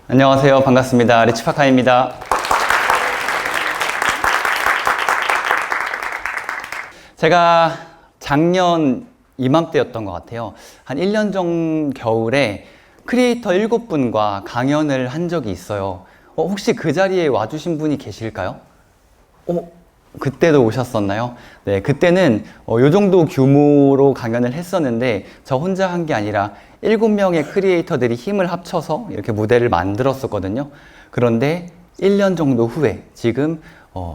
안녕하세요. 반갑습니다. 리치파카입니다. 제가 작년 이맘때였던 것 같아요. 한 1년 전 겨울에 크리에이터 7분과 강연을 한 적이 있어요. 혹시 그 자리에 와주신 분이 계실까요? 그때도 오셨었나요? 네, 그때는 요 정도 규모로 강연을 했었는데 저 혼자 한 게 아니라 7명의 크리에이터들이 힘을 합쳐서 이렇게 무대를 만들었었거든요. 그런데 1년 정도 후에 지금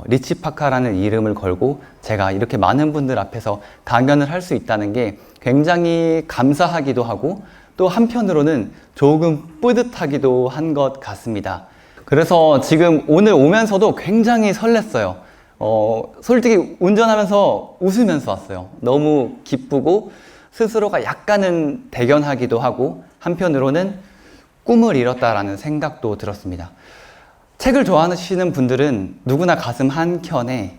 리치파카라는 이름을 걸고 제가 이렇게 많은 분들 앞에서 강연을 할 수 있다는 게 굉장히 감사하기도 하고 또 한편으로는 조금 뿌듯하기도 한 것 같습니다. 그래서 지금 오늘 오면서도 굉장히 설렜어요. 솔직히 운전하면서 웃으면서 왔어요. 너무 기쁘고 스스로가 약간은 대견하기도 하고 한편으로는 꿈을 이뤘다라는 생각도 들었습니다. 책을 좋아하시는 분들은 누구나 가슴 한켠에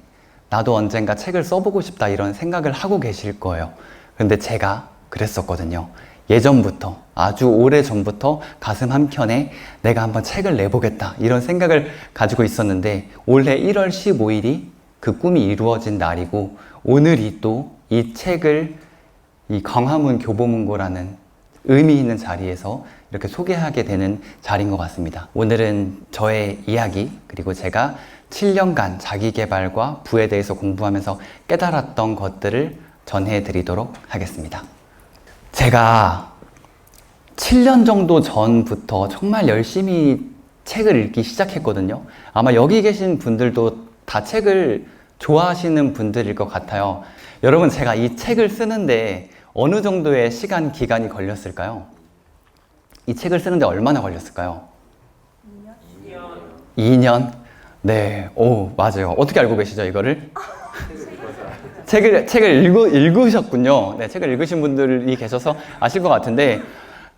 나도 언젠가 책을 써보고 싶다 이런 생각을 하고 계실 거예요. 그런데 제가 그랬었거든요. 예전부터, 아주 오래전부터 가슴 한켠에 내가 한번 책을 내보겠다 이런 생각을 가지고 있었는데 올해 1월 15일이 그 꿈이 이루어진 날이고 오늘이 또 이 책을 이 광화문 교보문고라는 의미 있는 자리에서 이렇게 소개하게 되는 자리인 것 같습니다. 오늘은 저의 이야기 그리고 제가 7년간 자기계발과 부에 대해서 공부하면서 깨달았던 것들을 전해드리도록 하겠습니다. 제가 7년 정도 전부터 정말 열심히 책을 읽기 시작했거든요. 아마 여기 계신 분들도 다 책을 좋아하시는 분들일 것 같아요. 여러분, 제가 이 책을 쓰는데 어느 정도의 시간 기간이 걸렸을까요? 이 책을 쓰는데 얼마나 걸렸을까요? 2년? 네, 맞아요. 어떻게 알고 계시죠, 이거를? 책을 읽으셨군요. 네, 책을 읽으신 분들이 계셔서 아실 것 같은데,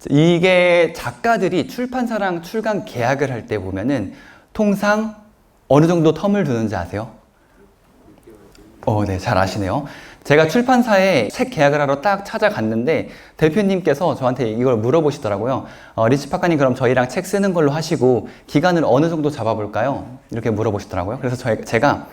이게 작가들이 출판사랑 출간 계약을 할 때 보면은 통상 어느 정도 텀을 두는지 아세요? 네, 잘 아시네요. 제가 출판사에 책 계약을 하러 딱 찾아갔는데 대표님께서 저한테 이걸 물어보시더라고요. 리치파카님 그럼 저희랑 책 쓰는 걸로 하시고 기간을 어느 정도 잡아볼까요? 이렇게 물어보시더라고요. 그래서 제가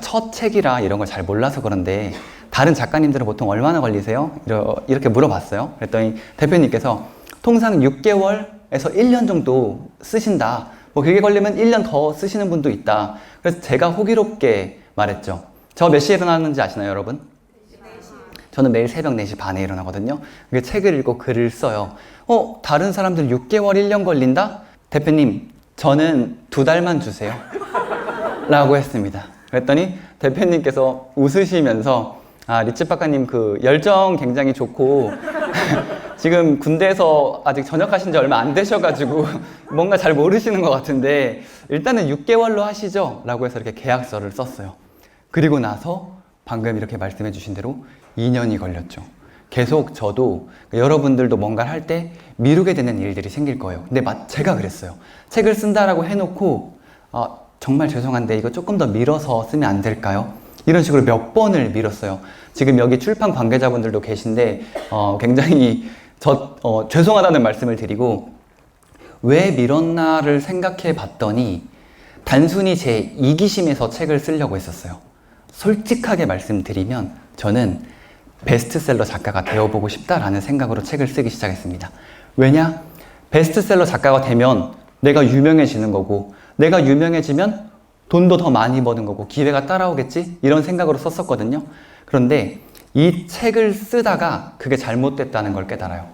첫 책이라 이런 걸 잘 몰라서 그런데 다른 작가님들은 보통 얼마나 걸리세요? 이렇게 물어봤어요. 그랬더니 대표님께서 통상 6개월에서 1년 정도 쓰신다. 뭐 그게 걸리면 1년 더 쓰시는 분도 있다. 그래서 제가 호기롭게 말했죠. 저 몇 시에 일어나는지 아시나요, 여러분? 4시. 저는 매일 새벽 4시 반에 일어나거든요. 책을 읽고 글을 써요. 다른 사람들 6개월, 1년 걸린다? 대표님, 저는 2달만 주세요. 라고 했습니다. 그랬더니 대표님께서 웃으시면서 리치파카님 그 열정 굉장히 좋고 지금 군대에서 아직 전역하신 지 얼마 안 되셔가지고 뭔가 잘 모르시는 것 같은데 일단은 6개월로 하시죠? 라고 해서 이렇게 계약서를 썼어요. 그리고 나서 방금 이렇게 말씀해 주신 대로 2년이 걸렸죠. 계속 저도 여러분들도 뭔가를 할 때 미루게 되는 일들이 생길 거예요. 근데 제가 그랬어요. 책을 쓴다라고 해놓고 정말 죄송한데 이거 조금 더 미뤄서 쓰면 안 될까요? 이런 식으로 몇 번을 미뤘어요. 지금 여기 출판 관계자분들도 계신데 굉장히 죄송하다는 말씀을 드리고 왜 미뤘나를 생각해 봤더니 단순히 제 이기심에서 책을 쓰려고 했었어요. 솔직하게 말씀드리면 저는 베스트셀러 작가가 되어보고 싶다라는 생각으로 책을 쓰기 시작했습니다. 왜냐? 베스트셀러 작가가 되면 내가 유명해지는 거고 내가 유명해지면 돈도 더 많이 버는 거고 기회가 따라오겠지? 이런 생각으로 썼었거든요. 그런데 이 책을 쓰다가 그게 잘못됐다는 걸 깨달아요.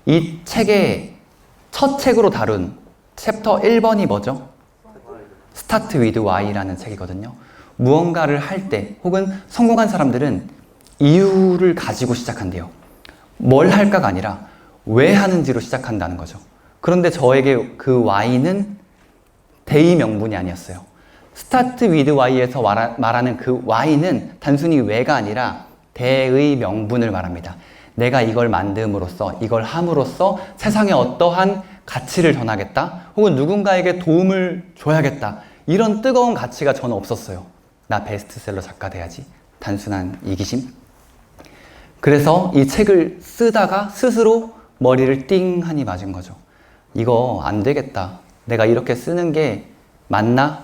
이 책의 첫 책으로 다룬 챕터 1번이 뭐죠? Start with Why라는 책이거든요. 무언가를 할 때 혹은 성공한 사람들은 이유를 가지고 시작한대요. 뭘 할까가 아니라 왜 하는지로 시작한다는 거죠. 그런데 저에게 그 Why는 대의 명분이 아니었어요. Start with Why에서 말하는 그 Why는 단순히 왜가 아니라 대의 명분을 말합니다. 내가 이걸 만듦으로써 이걸 함으로써 세상에 어떠한 가치를 전하겠다 혹은 누군가에게 도움을 줘야겠다 이런 뜨거운 가치가 저는 없었어요. 나 베스트셀러 작가 돼야지. 단순한 이기심. 그래서 이 책을 쓰다가 스스로 머리를 띵하니 맞은 거죠. 이거 안 되겠다. 내가 이렇게 쓰는 게 맞나?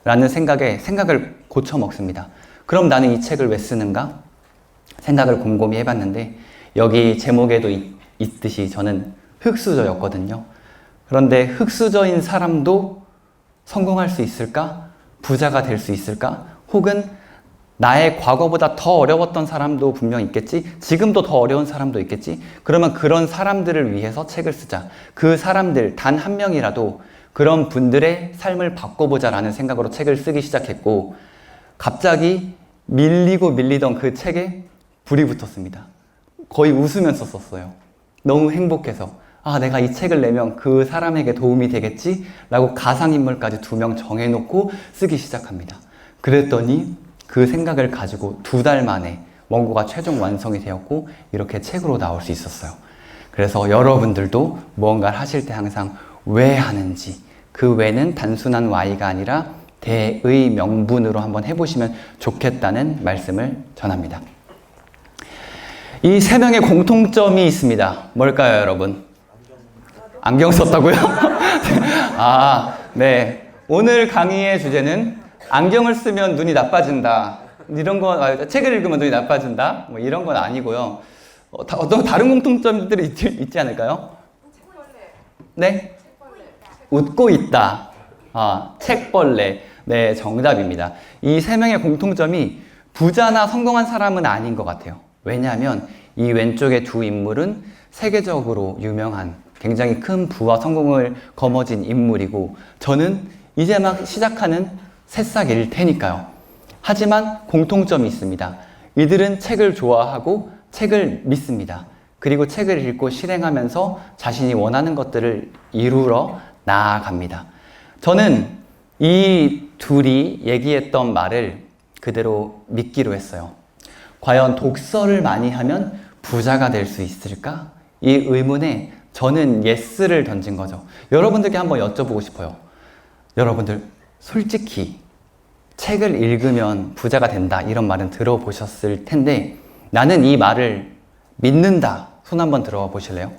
라는 생각을 고쳐 먹습니다. 그럼 나는 이 책을 왜 쓰는가? 생각을 곰곰이 해봤는데 여기 제목에도 있듯이 저는 흙수저였거든요. 그런데 흙수저인 사람도 성공할 수 있을까? 부자가 될 수 있을까? 혹은 나의 과거보다 더 어려웠던 사람도 분명 있겠지? 지금도 더 어려운 사람도 있겠지? 그러면 그런 사람들을 위해서 책을 쓰자. 그 사람들 단 한 명이라도 그런 분들의 삶을 바꿔보자라는 생각으로 책을 쓰기 시작했고 갑자기 밀리던 그 책에 불이 붙었습니다. 거의 웃으면서 썼어요. 너무 행복해서 내가 이 책을 내면 그 사람에게 도움이 되겠지? 라고 가상인물까지 2명 정해놓고 쓰기 시작합니다. 그랬더니 그 생각을 가지고 2달 만에 원고가 최종 완성이 되었고 이렇게 책으로 나올 수 있었어요. 그래서 여러분들도 무언가를 하실 때 항상 왜 하는지 그 왜는 단순한 why가 아니라 대의 명분으로 한번 해보시면 좋겠다는 말씀을 전합니다. 이 3명의 공통점이 있습니다. 뭘까요, 여러분? 안경 썼다고요? 네. 오늘 강의의 주제는 안경을 쓰면 눈이 나빠진다. 이런 거, 책을 읽으면 눈이 나빠진다. 뭐 이런 건 아니고요. 어떤 다른 공통점들이 있지 않을까요? 네? 웃고 있다. 책벌레. 네, 정답입니다. 이 3명의 공통점이 부자나 성공한 사람은 아닌 것 같아요. 왜냐하면 이 왼쪽의 2 인물은 세계적으로 유명한 굉장히 큰 부와 성공을 거머쥔 인물이고 저는 이제 막 시작하는 새싹일 테니까요. 하지만 공통점이 있습니다. 이들은 책을 좋아하고 책을 믿습니다. 그리고 책을 읽고 실행하면서 자신이 원하는 것들을 이루러 나아갑니다. 저는 이 둘이 얘기했던 말을 그대로 믿기로 했어요. 과연 독서를 많이 하면 부자가 될 수 있을까? 이 의문에 저는 예스를 던진 거죠. 여러분들께 한번 여쭤보고 싶어요. 여러분들 솔직히 책을 읽으면 부자가 된다 이런 말은 들어보셨을 텐데 나는 이 말을 믿는다. 손 한번 들어봐 보실래요?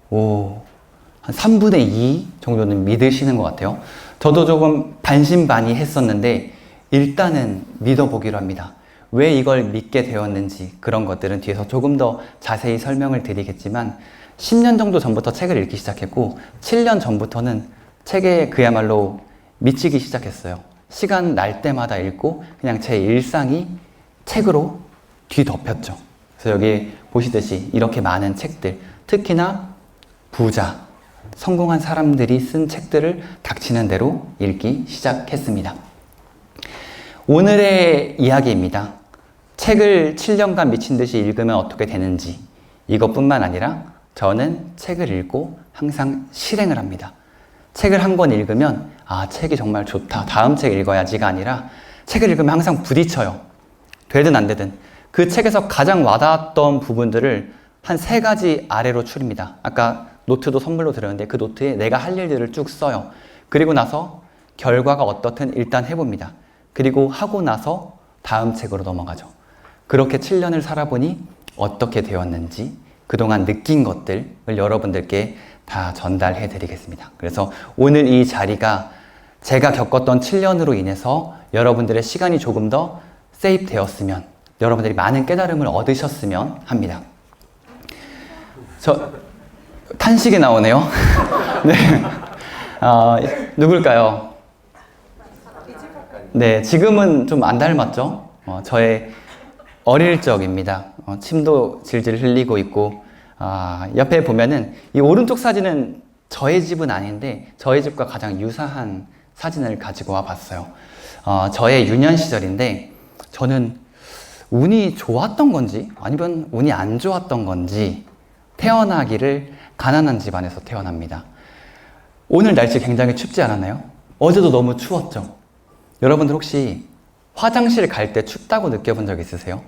한 3분의 2 정도는 믿으시는 것 같아요. 저도 조금 반신반의했었는데 일단은 믿어보기로 합니다. 왜 이걸 믿게 되었는지 그런 것들은 뒤에서 조금 더 자세히 설명을 드리겠지만 10년 정도 전부터 책을 읽기 시작했고 7년 전부터는 책에 그야말로 미치기 시작했어요. 시간 날 때마다 읽고 그냥 제 일상이 책으로 뒤덮였죠. 그래서 여기 보시듯이 이렇게 많은 책들, 특히나 부자, 성공한 사람들이 쓴 책들을 닥치는 대로 읽기 시작했습니다. 오늘의 이야기입니다. 책을 7년간 미친 듯이 읽으면 어떻게 되는지 이것뿐만 아니라 저는 책을 읽고 항상 실행을 합니다. 책을 한 권 읽으면 책이 정말 좋다. 다음 책 읽어야지가 아니라 책을 읽으면 항상 부딪혀요. 되든 안 되든. 그 책에서 가장 와닿았던 부분들을 한 3가지 아래로 추립니다. 아까 노트도 선물로 드렸는데 그 노트에 내가 할 일들을 쭉 써요. 그리고 나서 결과가 어떻든 일단 해봅니다. 그리고 하고 나서 다음 책으로 넘어가죠. 그렇게 7년을 살아보니 어떻게 되었는지 그동안 느낀 것들을 여러분들께 다 전달해 드리겠습니다. 그래서 오늘 이 자리가 제가 겪었던 7년으로 인해서 여러분들의 시간이 조금 더 세이브 되었으면 여러분들이 많은 깨달음을 얻으셨으면 합니다. 탄식이 나오네요. 네. 누굴까요? 네, 지금은 좀 안 닮았죠? 저의 어릴 적입니다. 침도 질질 흘리고 있고, 옆에 보면은 이 오른쪽 사진은 저의 집은 아닌데 저의 집과 가장 유사한 사진을 가지고 와 봤어요. 저의 유년 시절인데 저는 운이 좋았던 건지 아니면 운이 안 좋았던 건지 태어나기를 가난한 집안에서 태어납니다. 오늘 날씨 굉장히 춥지 않았나요? 어제도 너무 추웠죠? 여러분들 혹시 화장실 갈 때 춥다고 느껴본 적 있으세요?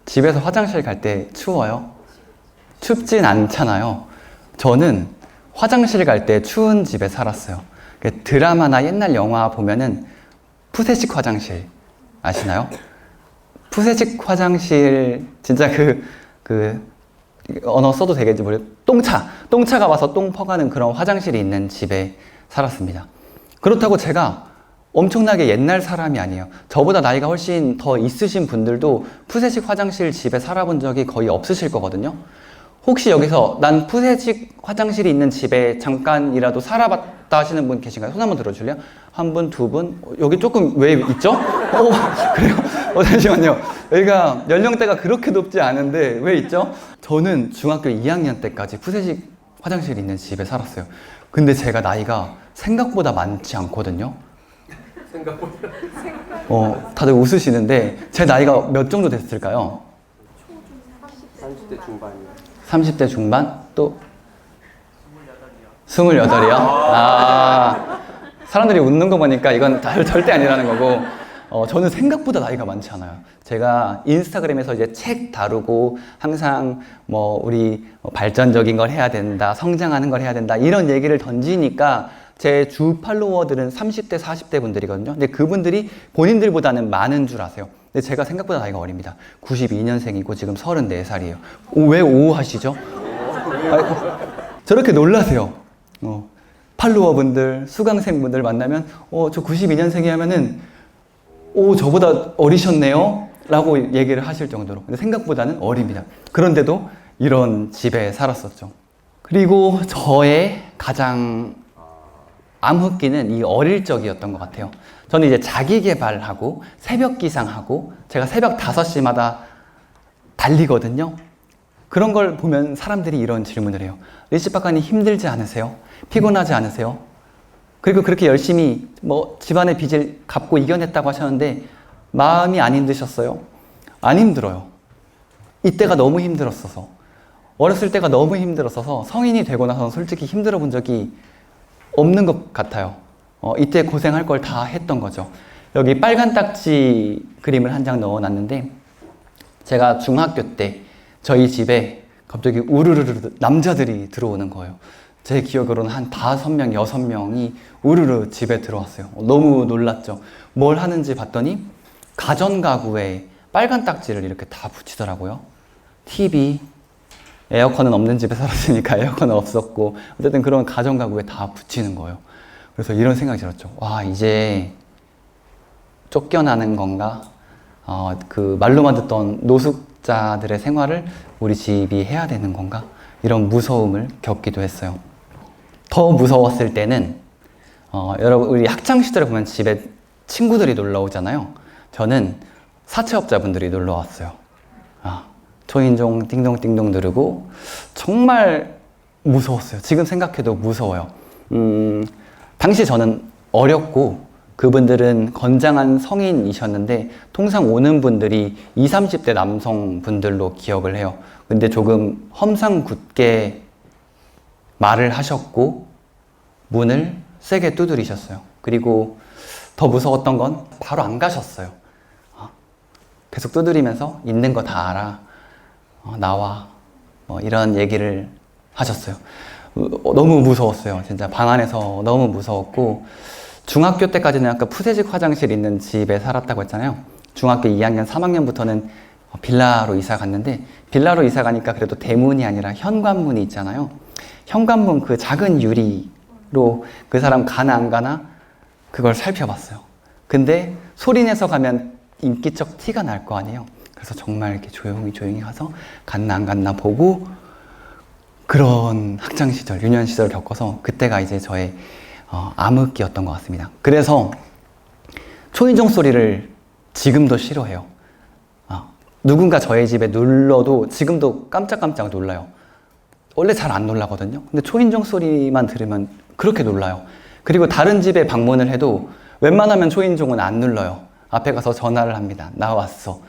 집에서 화장실 갈 때 추워요? 춥진 않잖아요. 저는 화장실 갈 때 추운 집에 살았어요. 드라마나 옛날 영화 보면은 푸세식 화장실 아시나요? 푸세식 화장실 진짜 언어 써도 되겠지 모르겠어요. 똥차가 와서 똥 퍼가는 그런 화장실이 있는 집에 살았습니다. 그렇다고 제가 엄청나게 옛날 사람이 아니에요. 저보다 나이가 훨씬 더 있으신 분들도 푸세식 화장실 집에 살아본 적이 거의 없으실 거거든요. 혹시 여기서 난 푸세식 화장실이 있는 집에 잠깐이라도 살아봤다 하시는 분 계신가요? 손 한번 들어줄래요? 한 분, 두 분? 여기 조금 왜 있죠? 그래요? 잠시만요. 여기가 연령대가 그렇게 높지 않은데 왜 있죠? 저는 중학교 2학년 때까지 푸세식 화장실이 있는 집에 살았어요. 근데 제가 나이가 생각보다 많지 않거든요. 생각보다. 다들 웃으시는데 제 나이가 몇 정도 됐을까요? 30대 중반이요. 30대 중반? 또? 28이요? 아, 사람들이 웃는 거 보니까 이건 절대 아니라는 거고, 저는 생각보다 나이가 많지 않아요. 제가 인스타그램에서 이제 책 다루고 항상 뭐 우리 발전적인 걸 해야 된다, 성장하는 걸 해야 된다, 이런 얘기를 던지니까 제 주 팔로워들은 30대, 40대 분들이거든요. 근데 그분들이 본인들보다는 많은 줄 아세요. 근데 제가 생각보다 나이가 어립니다. 92년생이고 지금 34살이에요. 왜 오 하시죠? 저렇게 놀라세요. 팔로워분들, 수강생분들 만나면 저 92년생이 하면은 저보다 어리셨네요? 라고 얘기를 하실 정도로. 근데 생각보다는 어립니다. 그런데도 이런 집에 살았었죠. 그리고 저의 가장 암흑기는 이 어릴 적이었던 것 같아요. 저는 이제 자기 개발하고 새벽 기상하고 제가 새벽 5시마다 달리거든요. 그런 걸 보면 사람들이 이런 질문을 해요. 리치박사님 힘들지 않으세요? 피곤하지 않으세요? 그리고 그렇게 열심히 뭐 집안의 빚을 갚고 이겨냈다고 하셨는데 마음이 안 힘드셨어요? 안 힘들어요. 이때가 너무 힘들었어서, 어렸을 때가 너무 힘들었어서 성인이 되고 나서는 솔직히 힘들어 본 적이 없는 것 같아요. 이때 고생할 걸 다 했던 거죠. 여기 빨간 딱지 그림을 한 장 넣어놨는데, 제가 중학교 때 저희 집에 갑자기 우르르르 남자들이 들어오는 거예요. 제 기억으로는 한 5명, 6명이 우르르 집에 들어왔어요. 너무 놀랐죠. 뭘 하는지 봤더니 가전가구에 빨간 딱지를 이렇게 다 붙이더라고요. TV, 에어컨은 없는 집에 살았으니까 에어컨은 없었고, 어쨌든 그런 가전가구에 다 붙이는 거예요. 그래서 이런 생각이 들었죠. 와, 이제 쫓겨나는 건가? 그 말로만 듣던 노숙자들의 생활을 우리 집이 해야 되는 건가? 이런 무서움을 겪기도 했어요. 더 무서웠을 때는 여러분 우리 학창 시절에 보면 집에 친구들이 놀러 오잖아요. 저는 사채업자분들이 놀러 왔어요. 초인종 띵동띵동 누르고 정말 무서웠어요. 지금 생각해도 무서워요. 당시 저는 어렸고 그분들은 건장한 성인이셨는데 통상 오는 분들이 20, 30대 남성분들로 기억을 해요. 근데 조금 험상궂게 말을 하셨고 문을 세게 두드리셨어요. 그리고 더 무서웠던 건 바로 안 가셨어요. 계속 두드리면서 있는 거 다 알아. 나와. 이런 얘기를 하셨어요. 너무 무서웠어요. 진짜 방 안에서 너무 무서웠고, 중학교 때까지는 아까 푸세식 화장실 있는 집에 살았다고 했잖아요. 중학교 2학년, 3학년부터는 빌라로 이사 갔는데, 빌라로 이사 가니까 그래도 대문이 아니라 현관문이 있잖아요. 현관문 그 작은 유리로 그 사람 가나 안 가나 그걸 살펴봤어요. 근데 소리 내서 가면 인기척 티가 날 거 아니에요. 그래서 정말 이렇게 조용히 가서 갔나 안 갔나 보고, 그런 학창시절, 유년시절을 겪어서 그때가 이제 저의 암흑기였던 것 같습니다. 그래서 초인종 소리를 지금도 싫어해요. 누군가 저의 집에 눌러도 지금도 깜짝깜짝 놀라요. 원래 잘 안 놀라거든요. 근데 초인종 소리만 들으면 그렇게 놀라요. 그리고 다른 집에 방문을 해도 웬만하면 초인종은 안 눌러요. 앞에 가서 전화를 합니다. 나왔어.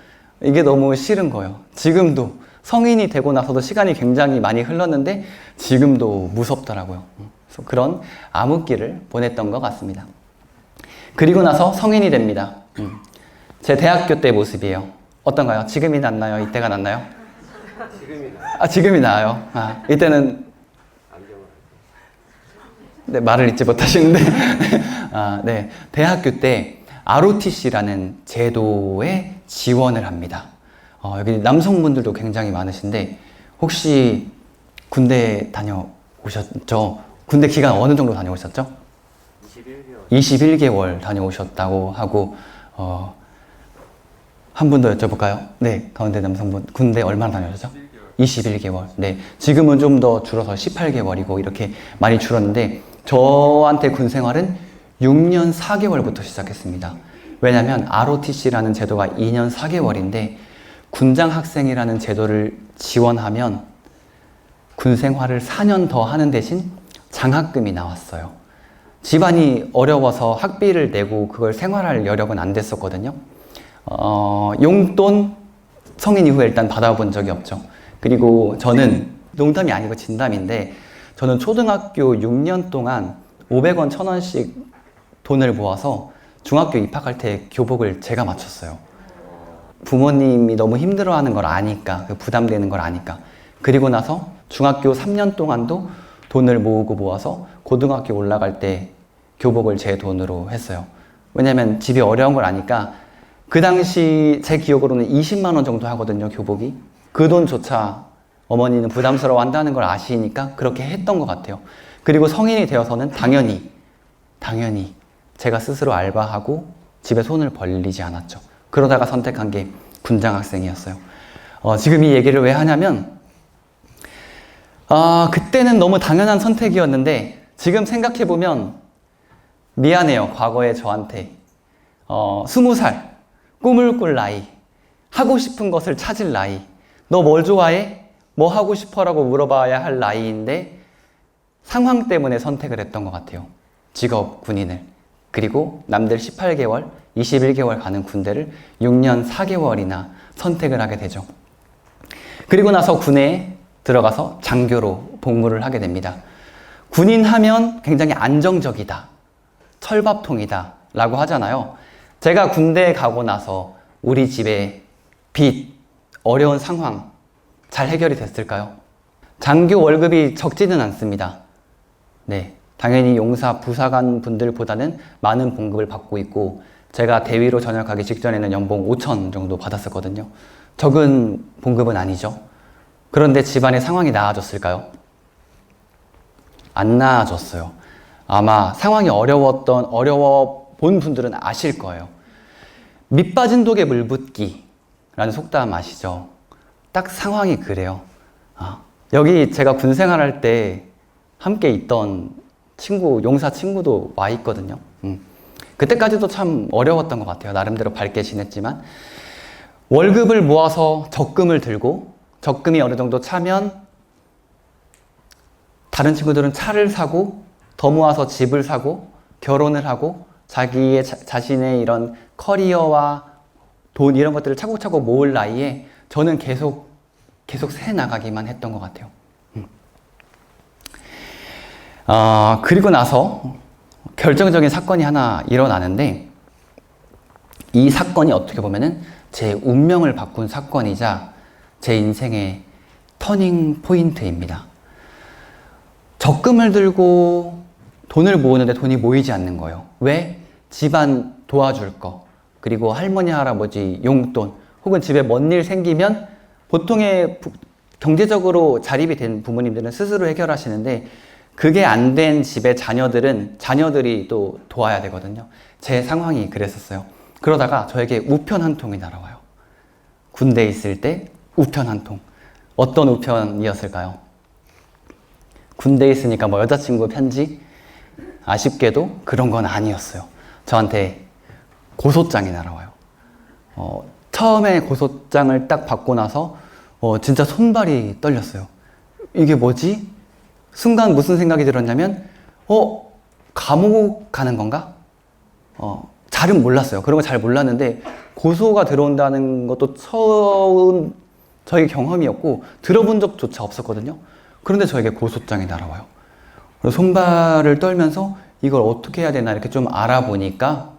이게 너무 싫은 거예요. 지금도 성인이 되고 나서도 시간이 굉장히 많이 흘렀는데 지금도 무섭더라고요. 그래서 그런 암흑기를 보냈던 것 같습니다. 그리고 나서 성인이 됩니다. 제 대학교 때 모습이에요. 어떤가요? 지금이 낫나요? 이때가 낫나요? 지금이 나아요. 이때는 네, 말을 잊지 못하시는데 네, 대학교 때 ROTC라는 제도에 지원을 합니다. 여기 남성분들도 굉장히 많으신데 혹시 군대 다녀오셨죠? 군대 기간 어느 정도 다녀오셨죠? 21개월. 21개월 다녀오셨다고 하고, 한 분 더 여쭤볼까요? 네, 가운데 남성분. 군대 얼마나 다녀오셨죠? 21개월. 네. 지금은 좀 더 줄어서 18개월이고, 이렇게 많이 줄었는데, 저한테 군 생활은 6년 4개월부터 시작했습니다. 왜냐면 ROTC라는 제도가 2년 4개월인데, 군장 학생이라는 제도를 지원하면 군 생활을 4년 더 하는 대신 장학금이 나왔어요. 집안이 어려워서 학비를 내고 그걸 생활할 여력은 안 됐었거든요. 용돈 성인 이후에 일단 받아본 적이 없죠. 그리고 저는 농담이 아니고 진담인데 저는 초등학교 6년 동안 500원, 1000원씩 돈을 모아서 중학교 입학할 때 교복을 제가 맞췄어요. 부모님이 너무 힘들어하는 걸 아니까, 부담되는 걸 아니까. 그리고 나서 중학교 3년 동안도 돈을 모으고 모아서 고등학교 올라갈 때 교복을 제 돈으로 했어요. 왜냐면 집이 어려운 걸 아니까 그 당시 제 기억으로는 20만 원 정도 하거든요, 교복이. 그 돈조차 어머니는 부담스러워 한다는 걸 아시니까 그렇게 했던 것 같아요. 그리고 성인이 되어서는 당연히 제가 스스로 알바하고 집에 손을 벌리지 않았죠. 그러다가 선택한 게 군장 학생이었어요. 지금 이 얘기를 왜 하냐면 그때는 너무 당연한 선택이었는데 지금 생각해보면 미안해요. 과거의 저한테 20살 꿈을 꿀 나이, 하고 싶은 것을 찾을 나이, 너 뭘 좋아해? 뭐 하고 싶어? 라고 물어봐야 할 나이인데 상황 때문에 선택을 했던 것 같아요. 직업 군인을. 그리고 남들 18개월, 21개월 가는 군대를 6년 4개월이나 선택을 하게 되죠. 그리고 나서 군에 들어가서 장교로 복무를 하게 됩니다. 군인 하면 굉장히 안정적이다, 철밥통이다 라고 하잖아요. 제가 군대에 가고 나서 우리 집에 빚, 어려운 상황 잘 해결이 됐을까요? 장교 월급이 적지는 않습니다. 네, 당연히 용사, 부사관 분들보다는 많은 봉급을 받고 있고 제가 대위로 전역하기 직전에는 연봉 5천 정도 받았었거든요. 적은 봉급은 아니죠. 그런데 집안의 상황이 나아졌을까요? 안 나아졌어요. 아마 상황이 어려워 본 분들은 아실 거예요. 밑 빠진 독에 물 붓기라는 속담 아시죠? 딱 상황이 그래요. 여기 제가 군 생활할 때 함께 있던 친구, 용사 친구도 와 있거든요. 그때까지도 참 어려웠던 것 같아요. 나름대로 밝게 지냈지만 월급을 모아서 적금을 들고 적금이 어느 정도 차면 다른 친구들은 차를 사고 더 모아서 집을 사고 결혼을 하고 자신의 이런 커리어와 돈 이런 것들을 차곡차곡 모을 나이에 저는 계속 새 나가기만 했던 것 같아요. 그리고 나서 결정적인 사건이 하나 일어나는데 이 사건이 어떻게 보면은 제 운명을 바꾼 사건이자 제 인생의 터닝 포인트입니다. 적금을 들고 돈을 모으는데 돈이 모이지 않는 거예요. 왜? 집안 도와줄 거, 그리고 할머니, 할아버지 용돈, 혹은 집에 뭔 일 생기면 보통의 경제적으로 자립이 된 부모님들은 스스로 해결하시는데 그게 안 된 집의 자녀들이 또 도와야 되거든요. 제 상황이 그랬었어요. 그러다가 저에게 우편 한 통이 날아와요. 군대에 있을 때 우편 한 통. 어떤 우편이었을까요? 군대에 있으니까 뭐 여자친구 편지? 아쉽게도 그런 건 아니었어요. 저한테 고소장이 날아와요. 처음에 고소장을 딱 받고 나서 진짜 손발이 떨렸어요. 이게 뭐지? 순간 무슨 생각이 들었냐면 감옥 가는 건가? 잘은 몰랐어요. 그런 거 잘 몰랐는데 고소가 들어온다는 것도 처음 저희 경험이었고 들어본 적조차 없었거든요. 그런데 저에게 고소장이 날아와요. 그래서 손발을 떨면서 이걸 어떻게 해야 되나 이렇게 좀 알아보니까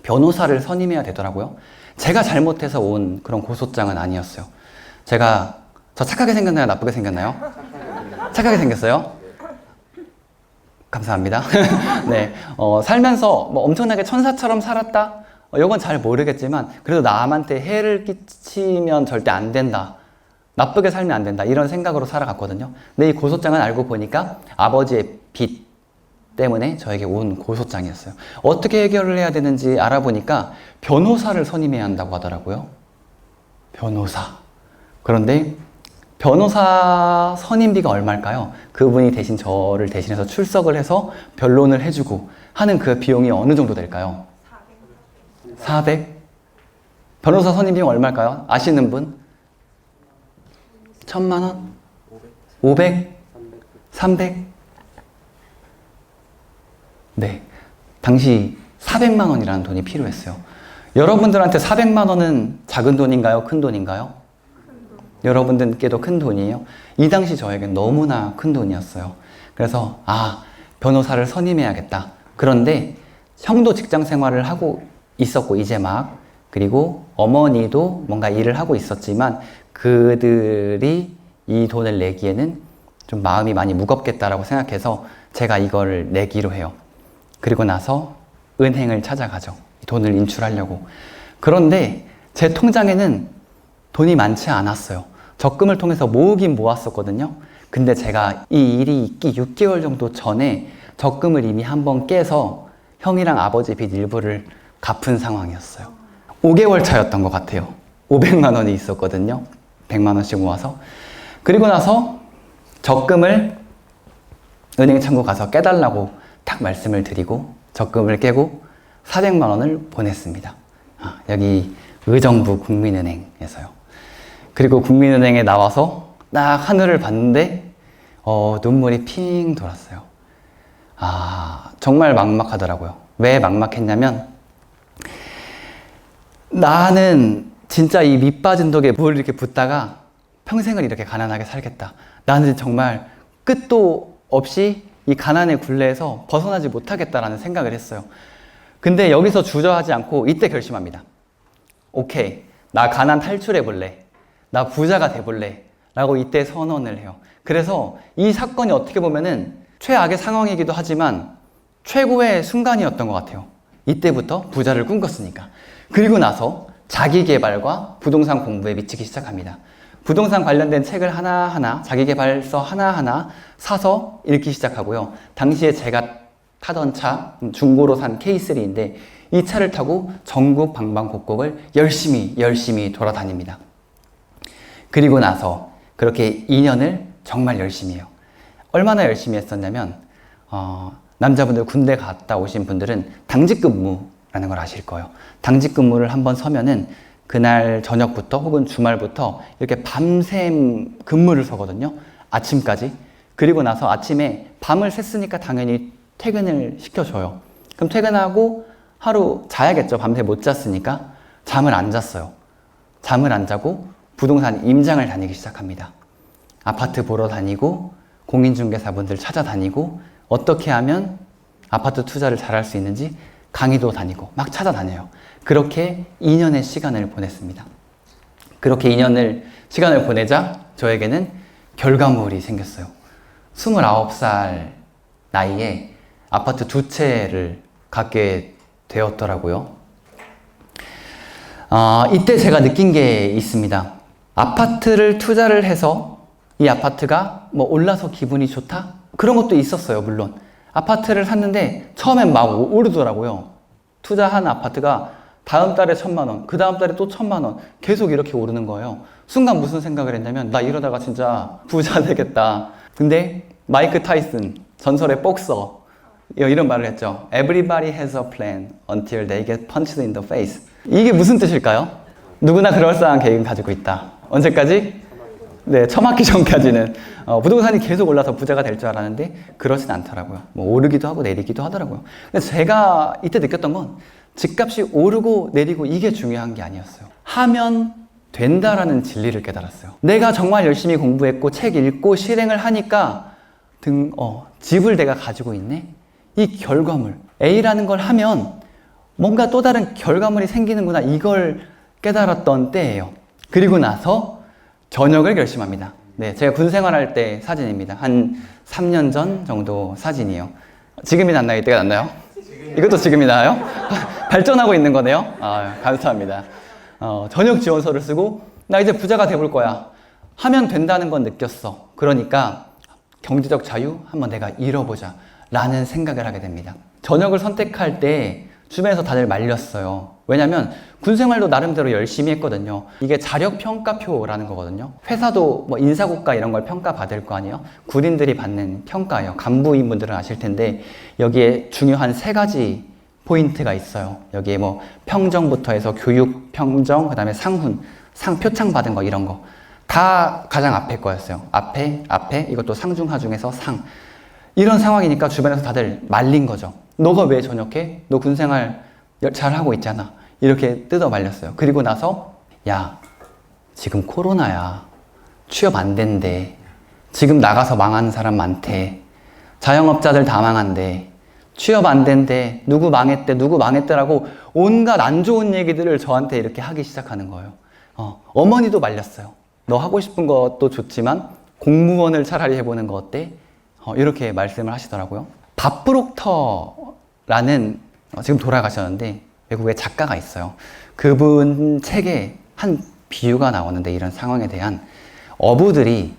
변호사를 선임해야 되더라고요. 제가 잘못해서 온 그런 고소장은 아니었어요. 저 착하게 생겼나요? 나쁘게 생겼나요? 착하게 생겼어요? 감사합니다. 네, 살면서 뭐 엄청나게 천사처럼 살았다? 이건 잘 모르겠지만 그래도 남한테 해를 끼치면 절대 안 된다 나쁘게 살면 안 된다. 이런 생각으로 살아갔거든요. 근데 이 고소장은 알고 보니까 아버지의 빚 때문에 저에게 온 고소장이었어요. 어떻게 해결을 해야 되는지 알아보니까 변호사를 선임해야 한다고 하더라고요. 변호사. 그런데 변호사 선임비가 얼마일까요? 그분이 대신 저를 대신해서 출석을 해서 변론을 해주고 하는 그 비용이 어느 정도 될까요? 400? 변호사 선임 비용 얼마일까요? 아시는 분? 1000만 원? 500? 300? 네. 당시 400만 원이라는 돈이 필요했어요. 여러분들한테 400만 원은 작은 돈인가요? 큰 돈인가요? 여러분들께도 큰 돈이에요. 이 당시 저에겐 너무나 큰 돈이었어요. 그래서 변호사를 선임해야겠다. 그런데 형도 직장 생활을 하고 있었고 이제 막 그리고 어머니도 뭔가 일을 하고 있었지만 그들이 이 돈을 내기에는 좀 마음이 많이 무겁겠다라고 생각해서 제가 이걸 내기로 해요. 그리고 나서 은행을 찾아가죠. 돈을 인출하려고. 그런데 제 통장에는 돈이 많지 않았어요. 적금을 통해서 모으긴 모았었거든요. 근데 제가 이 일이 있기 6개월 정도 전에 적금을 이미 한번 깨서 형이랑 아버지 빚 일부를 갚은 상황이었어요. 5개월 차였던 것 같아요. 500만 원이 있었거든요. 100만 원씩 모아서. 그리고 나서 적금을 은행 창구 가서 깨달라고 딱 말씀을 드리고 적금을 깨고 400만 원을 보냈습니다. 여기 의정부 국민은행에서요. 그리고 국민은행에 나와서 딱 하늘을 봤는데 눈물이 핑 돌았어요. 정말 막막하더라고요. 왜 막막했냐면 나는 진짜 이 밑빠진 독에 물 이렇게 붓다가 평생을 이렇게 가난하게 살겠다. 나는 정말 끝도 없이 이 가난의 굴레에서 벗어나지 못하겠다라는 생각을 했어요. 근데 여기서 주저하지 않고 이때 결심합니다. 오케이, 나 가난 탈출해 볼래. 나 부자가 돼 볼래. 라고 이때 선언을 해요. 그래서 이 사건이 어떻게 보면은 최악의 상황이기도 하지만 최고의 순간이었던 것 같아요. 이때부터 부자를 꿈꿨으니까. 그리고 나서 자기계발과 부동산 공부에 미치기 시작합니다. 부동산 관련된 책을 하나하나, 자기계발서 하나하나 사서 읽기 시작하고요. 당시에 제가 타던 차, 중고로 산 K3인데 이 차를 타고 전국 방방곡곡을 열심히 돌아다닙니다. 그리고 나서 그렇게 2년을 정말 열심히 해요. 얼마나 열심히 했었냐면 남자분들 군대 갔다 오신 분들은 당직 근무라는 걸 아실 거예요. 당직 근무를 한번 서면은 그날 저녁부터 혹은 주말부터 이렇게 밤샘 근무를 서거든요. 아침까지. 그리고 나서 아침에 밤을 샜으니까 당연히 퇴근을 시켜줘요. 그럼 퇴근하고 하루 자야겠죠. 밤새 못 잤으니까. 잠을 안 잤어요. 잠을 안 자고 부동산 임장을 다니기 시작합니다. 아파트 보러 다니고 공인중개사분들 찾아다니고 어떻게 하면 아파트 투자를 잘할 수 있는지 강의도 다니고 막 찾아다녀요. 그렇게 2년의 시간을 보냈습니다. 그렇게 2년을 시간을 보내자 저에게는 결과물이 생겼어요. 29살 나이에 아파트 2채를 갖게 되었더라고요. 이때 제가 느낀 게 있습니다. 아파트를 투자를 해서 이 아파트가 뭐 올라서 기분이 좋다? 그런 것도 있었어요, 물론. 아파트를 샀는데 처음엔 막 오르더라고요. 투자한 아파트가 다음 달에 1000만 원, 그 다음 달에 또 1000만 원 계속 이렇게 오르는 거예요. 순간 무슨 생각을 했냐면 나 이러다가 진짜 부자 되겠다. 근데 마이크 타이슨, 전설의 복서 이런 말을 했죠. Everybody has a plan until they get punched in the face. 이게 무슨 뜻일까요? 누구나 그럴싸한 계획은 가지고 있다. 언제까지? 네, 처맞기 전까지는 부동산이 계속 올라서 부자가 될 줄 알았는데 그러진 않더라고요. 뭐 오르기도 하고 내리기도 하더라고요. 근데 제가 이때 느꼈던 건 집값이 오르고 내리고 이게 중요한 게 아니었어요. 하면 된다라는 진리를 깨달았어요. 내가 정말 열심히 공부했고 책 읽고 실행을 하니까 집을 내가 가지고 있네? 이 결과물, A라는 걸 하면 뭔가 또 다른 결과물이 생기는구나 이걸 깨달았던 때예요. 그리고 나서 전역을 결심합니다. 네, 제가 군 생활할 때 사진입니다. 한 3년 전 정도 사진이에요. 지금이 낫나요? 이때가 낫나요? 이것도 지금이 나요? 발전하고 있는 거네요? 감사합니다. 전역 지원서를 쓰고 나 이제 부자가 돼볼 거야. 하면 된다는 건 느꼈어. 그러니까 경제적 자유 한번 내가 잃어보자 라는 생각을 하게 됩니다. 전역을 선택할 때 주변에서 다들 말렸어요. 왜냐면 군생활도 나름대로 열심히 했거든요. 이게 자력평가표라는 거거든요. 회사도 뭐 인사고과 이런 걸 평가받을 거 아니에요. 군인들이 받는 평가예요. 간부인분들은 아실 텐데 여기에 중요한 3가지 포인트가 있어요. 여기에 뭐 평정부터 해서 교육 평정, 그 다음에 상훈, 표창 받은 거 이런 거 다 가장 앞에 거였어요. 앞에 이것도 상중하 중에서 상. 이런 상황이니까 주변에서 다들 말린 거죠. 너가 왜 전역해? 너 군생활 잘하고 있잖아. 이렇게 뜯어 말렸어요. 그리고 나서 야, 지금 코로나야. 취업 안 된대. 지금 나가서 망하는 사람 많대. 자영업자들 다 망한대. 취업 안 된대. 누구 망했대라고 온갖 안 좋은 얘기들을 저한테 이렇게 하기 시작하는 거예요. 어머니도 말렸어요. 너 하고 싶은 것도 좋지만 공무원을 차라리 해보는 거 어때? 이렇게 말씀을 하시더라고요. 밥 브록터라는 지금 돌아가셨는데 외국에 작가가 있어요. 그분 책에 한 비유가 나오는데 이런 상황에 대한 어부들이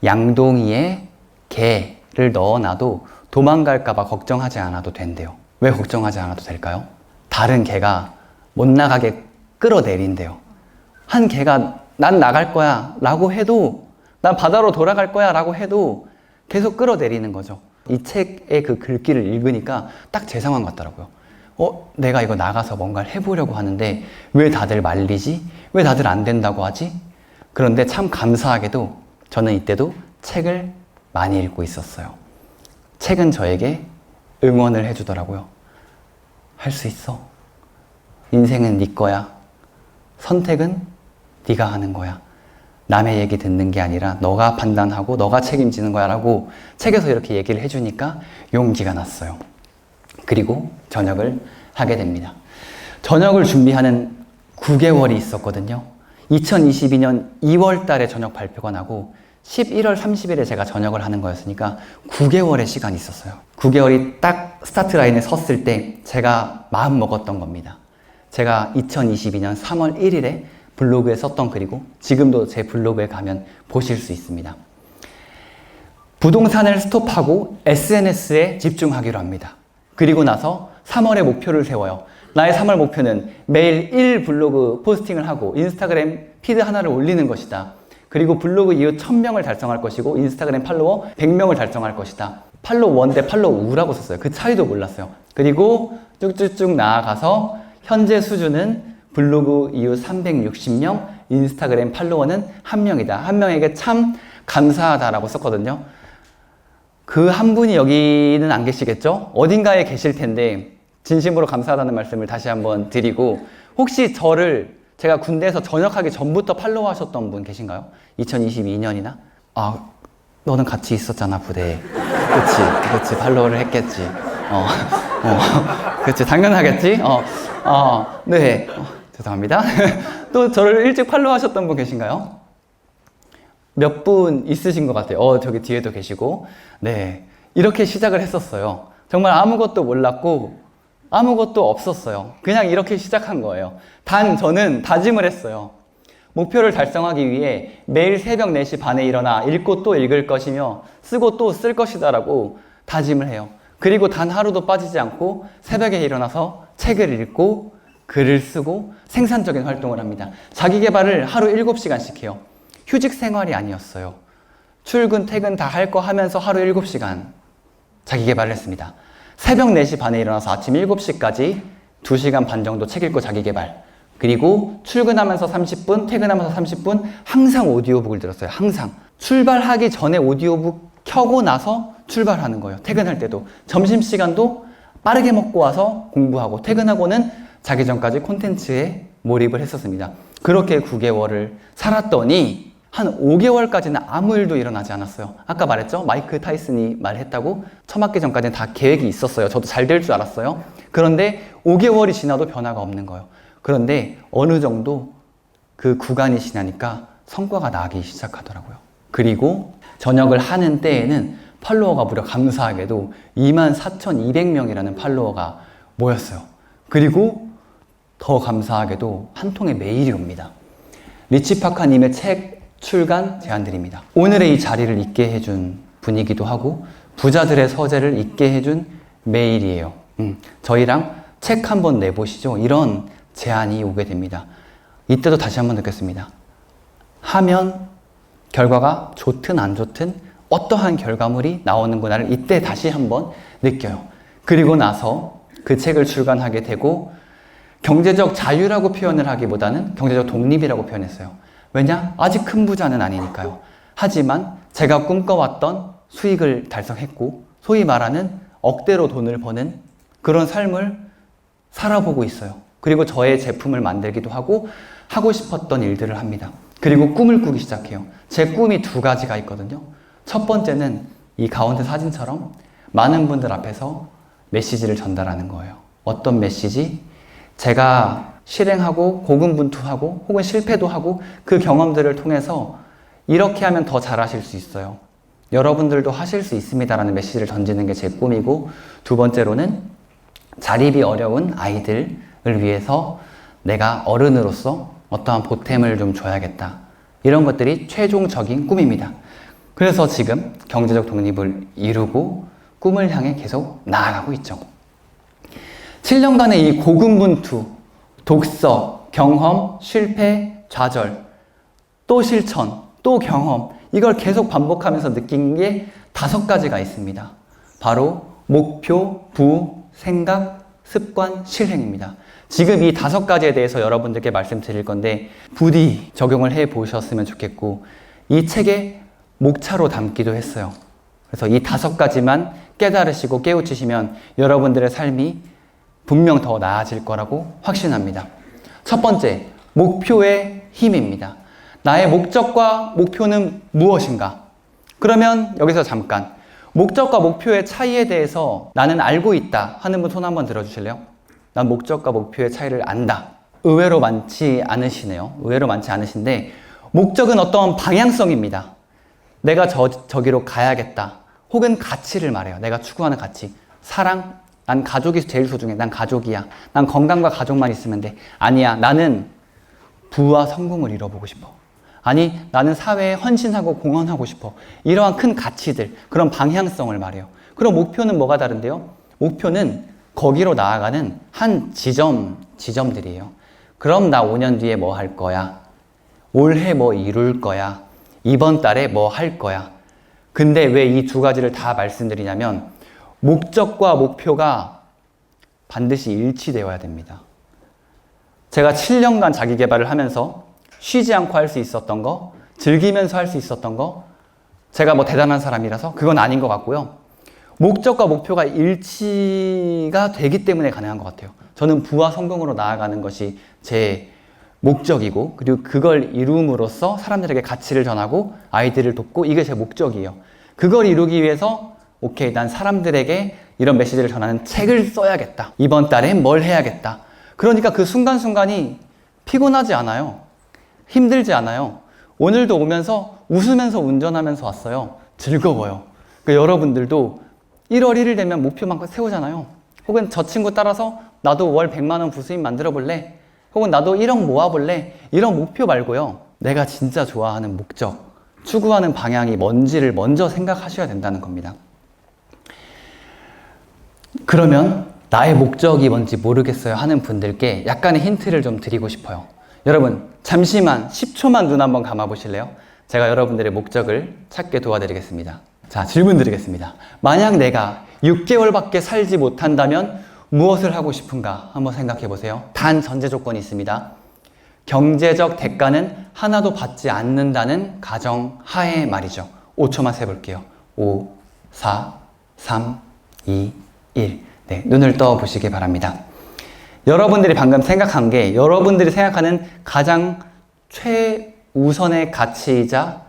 양동이에 개를 넣어놔도 도망갈까봐 걱정하지 않아도 된대요. 왜 걱정하지 않아도 될까요? 다른 개가 못 나가게 끌어내린대요. 한 개가 난 나갈 거야 라고 해도 난 바다로 돌아갈 거야 라고 해도 계속 끌어내리는 거죠. 이 책의 그 글귀를 읽으니까 딱 제 상황 같더라고요. 내가 이거 나가서 뭔가를 해보려고 하는데 왜 다들 말리지? 왜 다들 안 된다고 하지? 그런데 참 감사하게도 저는 이때도 책을 많이 읽고 있었어요. 책은 저에게 응원을 해주더라고요. 할 수 있어. 인생은 네 거야. 선택은 네가 하는 거야. 남의 얘기 듣는 게 아니라 너가 판단하고 너가 책임지는 거야 라고 책에서 이렇게 얘기를 해주니까 용기가 났어요. 그리고 전역을 하게 됩니다. 전역을 준비하는 9개월이 있었거든요. 2022년 2월 달에 전역 발표가 나고 11월 30일에 제가 전역을 하는 거였으니까 9개월의 시간이 있었어요. 9개월이 딱 스타트 라인에 섰을 때 제가 마음 먹었던 겁니다. 제가 2022년 3월 1일에 블로그에 썼던 글이고 지금도 제 블로그에 가면 보실 수 있습니다. 부동산을 스톱하고 SNS에 집중하기로 합니다. 그리고 나서 3월에 목표를 세워요. 나의 3월 목표는 매일 1 블로그 포스팅을 하고 인스타그램 피드 하나를 올리는 것이다. 그리고 블로그 이후 1000명을 달성할 것이고 인스타그램 팔로워 100명을 달성할 것이다. 팔로우 1 대 팔로우 우라고 썼어요. 그 차이도 몰랐어요. 그리고 쭉쭉쭉 나아가서 현재 수준은 블로그 이후 360명, 인스타그램 팔로워는 1명이다. 1명에게 참 감사하다라고 썼거든요. 그 한 분이 여기는 안 계시겠죠? 어딘가에 계실 텐데 진심으로 감사하다는 말씀을 다시 한번 드리고 혹시 제가 군대에서 전역하기 전부터 팔로우 하셨던 분 계신가요? 2022년이나? 너는 같이 있었잖아, 부대에. 그치, 팔로우를 했겠지. 그치, 당연하겠지? 네. 죄송합니다. 또 저를 일찍 팔로우 하셨던 분 계신가요? 몇 분 있으신 것 같아요. 저기 뒤에도 계시고. 네. 이렇게 시작을 했었어요. 정말 아무것도 몰랐고, 아무것도 없었어요. 그냥 이렇게 시작한 거예요. 단, 저는 다짐을 했어요. 목표를 달성하기 위해 매일 새벽 4시 반에 일어나 읽고 또 읽을 것이며, 쓰고 또 쓸 것이다라고 다짐을 해요. 그리고 단 하루도 빠지지 않고 새벽에 일어나서 책을 읽고, 글을 쓰고 생산적인 활동을 합니다. 자기 개발을 하루 7시간씩 해요. 휴직 생활이 아니었어요. 출근, 퇴근 다 할 거 하면서 하루 7시간 자기 개발을 했습니다. 새벽 4시 반에 일어나서 아침 7시까지 2시간 반 정도 책 읽고 자기 개발. 그리고 출근하면서 30분, 퇴근하면서 30분 항상 오디오북을 들었어요. 항상. 출발하기 전에 오디오북 켜고 나서 출발하는 거예요. 퇴근할 때도. 점심시간도 빠르게 먹고 와서 공부하고 퇴근하고는 자기 전까지 콘텐츠에 몰입을 했었습니다. 그렇게 9개월을 살았더니 한 5개월까지는 아무 일도 일어나지 않았어요. 아까 말했죠? 마이크 타이슨이 말했다고 처맞기 전까지는 다 계획이 있었어요. 저도 잘 될 줄 알았어요. 그런데 5개월이 지나도 변화가 없는 거예요. 그런데 어느 정도 그 구간이 지나니까 성과가 나기 시작하더라고요. 그리고 전역을 하는 때에는 팔로워가 무려 감사하게도 24,200명이라는 팔로워가 모였어요. 그리고 더 감사하게도 한 통의 메일이 옵니다. 리치 파카님의 책 출간 제안드립니다. 오늘의 이 자리를 있게 해준 분이기도 하고 부자들의 서재를 있게 해준 메일이에요. 저희랑 책 한번 내보시죠. 이런 제안이 오게 됩니다. 이때도 다시 한번 느꼈습니다. 하면 결과가 좋든 안 좋든 어떠한 결과물이 나오는구나를 이때 다시 한번 느껴요. 그리고 나서 그 책을 출간하게 되고 경제적 자유라고 표현을 하기보다는 경제적 독립이라고 표현했어요. 왜냐? 아직 큰 부자는 아니니까요. 하지만 제가 꿈꿔왔던 수익을 달성했고 소위 말하는 억대로 돈을 버는 그런 삶을 살아보고 있어요. 그리고 저의 제품을 만들기도 하고 하고 싶었던 일들을 합니다. 그리고 꿈을 꾸기 시작해요. 제 꿈이 두 가지가 있거든요. 첫 번째는 이 가운데 사진처럼 많은 분들 앞에서 메시지를 전달하는 거예요. 어떤 메시지? 제가 실행하고 고군분투하고 혹은 실패도 하고 그 경험들을 통해서 이렇게 하면 더 잘하실 수 있어요. 여러분들도 하실 수 있습니다라는 메시지를 던지는 게 제 꿈이고, 두 번째로는 자립이 어려운 아이들을 위해서 내가 어른으로서 어떠한 보탬을 좀 줘야겠다. 이런 것들이 최종적인 꿈입니다. 그래서 지금 경제적 독립을 이루고 꿈을 향해 계속 나아가고 있죠. 7년간의 이 고군분투, 독서, 경험, 실패, 좌절, 또 실천, 또 경험, 이걸 계속 반복하면서 느낀 게 5가지가 있습니다. 바로 목표, 부, 생각, 습관, 실행입니다. 지금 이 5가지에 대해서 여러분들께 말씀드릴 건데 부디 적용을 해 보셨으면 좋겠고, 이 책에 목차로 담기도 했어요. 그래서 이 5가지만 깨달으시고 깨우치시면 여러분들의 삶이 분명 더 나아질 거라고 확신합니다. 첫 번째, 목표의 힘입니다. 나의 목적과 목표는 무엇인가? 그러면 여기서 잠깐, 목적과 목표의 차이에 대해서 나는 알고 있다 하는 분 손 한번 들어주실래요? 난 목적과 목표의 차이를 안다. 의외로 많지 않으시네요. 의외로 많지 않으신데, 목적은 어떠한 방향성입니다. 내가 저기로 가야겠다. 혹은 가치를 말해요. 내가 추구하는 가치. 사랑, 난 가족이 제일 소중해. 난 가족이야. 난 건강과 가족만 있으면 돼. 아니야. 나는 부와 성공을 이뤄보고 싶어. 아니, 나는 사회에 헌신하고 공헌하고 싶어. 이러한 큰 가치들, 그런 방향성을 말해요. 그럼 목표는 뭐가 다른데요? 목표는 거기로 나아가는 한 지점들이에요. 그럼 나 5년 뒤에 뭐 할 거야? 올해 뭐 이룰 거야? 이번 달에 뭐 할 거야? 근데 왜 이 2가지를 다 말씀드리냐면, 목적과 목표가 반드시 일치되어야 됩니다. 제가 7년간 자기 개발을 하면서 쉬지 않고 할 수 있었던 거, 즐기면서 할 수 있었던 거, 제가 뭐 대단한 사람이라서 그건 아닌 것 같고요. 목적과 목표가 일치가 되기 때문에 가능한 것 같아요. 저는 부와 성공으로 나아가는 것이 제 목적이고, 그리고 그걸 이룸으로써 사람들에게 가치를 전하고 아이들을 돕고, 이게 제 목적이에요. 그걸 이루기 위해서 오케이, 난 사람들에게 이런 메시지를 전하는 책을 써야겠다. 이번 달엔 뭘 해야겠다. 그러니까 그 순간순간이 피곤하지 않아요. 힘들지 않아요. 오늘도 오면서 웃으면서 운전하면서 왔어요. 즐거워요. 그러니까 여러분들도 1월 1일 되면 목표만큼 세우잖아요. 혹은 저 친구 따라서 나도 월 100만 원 부수입 만들어 볼래? 혹은 나도 1억 모아 볼래? 이런 목표 말고요. 내가 진짜 좋아하는 목적, 추구하는 방향이 뭔지를 먼저 생각하셔야 된다는 겁니다. 그러면 나의 목적이 뭔지 모르겠어요 하는 분들께 약간의 힌트를 좀 드리고 싶어요. 여러분, 잠시만 10초만 눈 한번 감아 보실래요? 제가 여러분들의 목적을 찾게 도와드리겠습니다. 자, 질문 드리겠습니다. 만약 내가 6개월밖에 살지 못한다면 무엇을 하고 싶은가 한번 생각해 보세요. 단 전제 조건이 있습니다. 경제적 대가는 하나도 받지 않는다는 가정 하에 말이죠. 5초만 세볼게요. 5, 4, 3, 2, 1. 네, 눈을 떠 보시기 바랍니다. 여러분들이 방금 생각한 게 여러분들이 생각하는 가장 최우선의 가치이자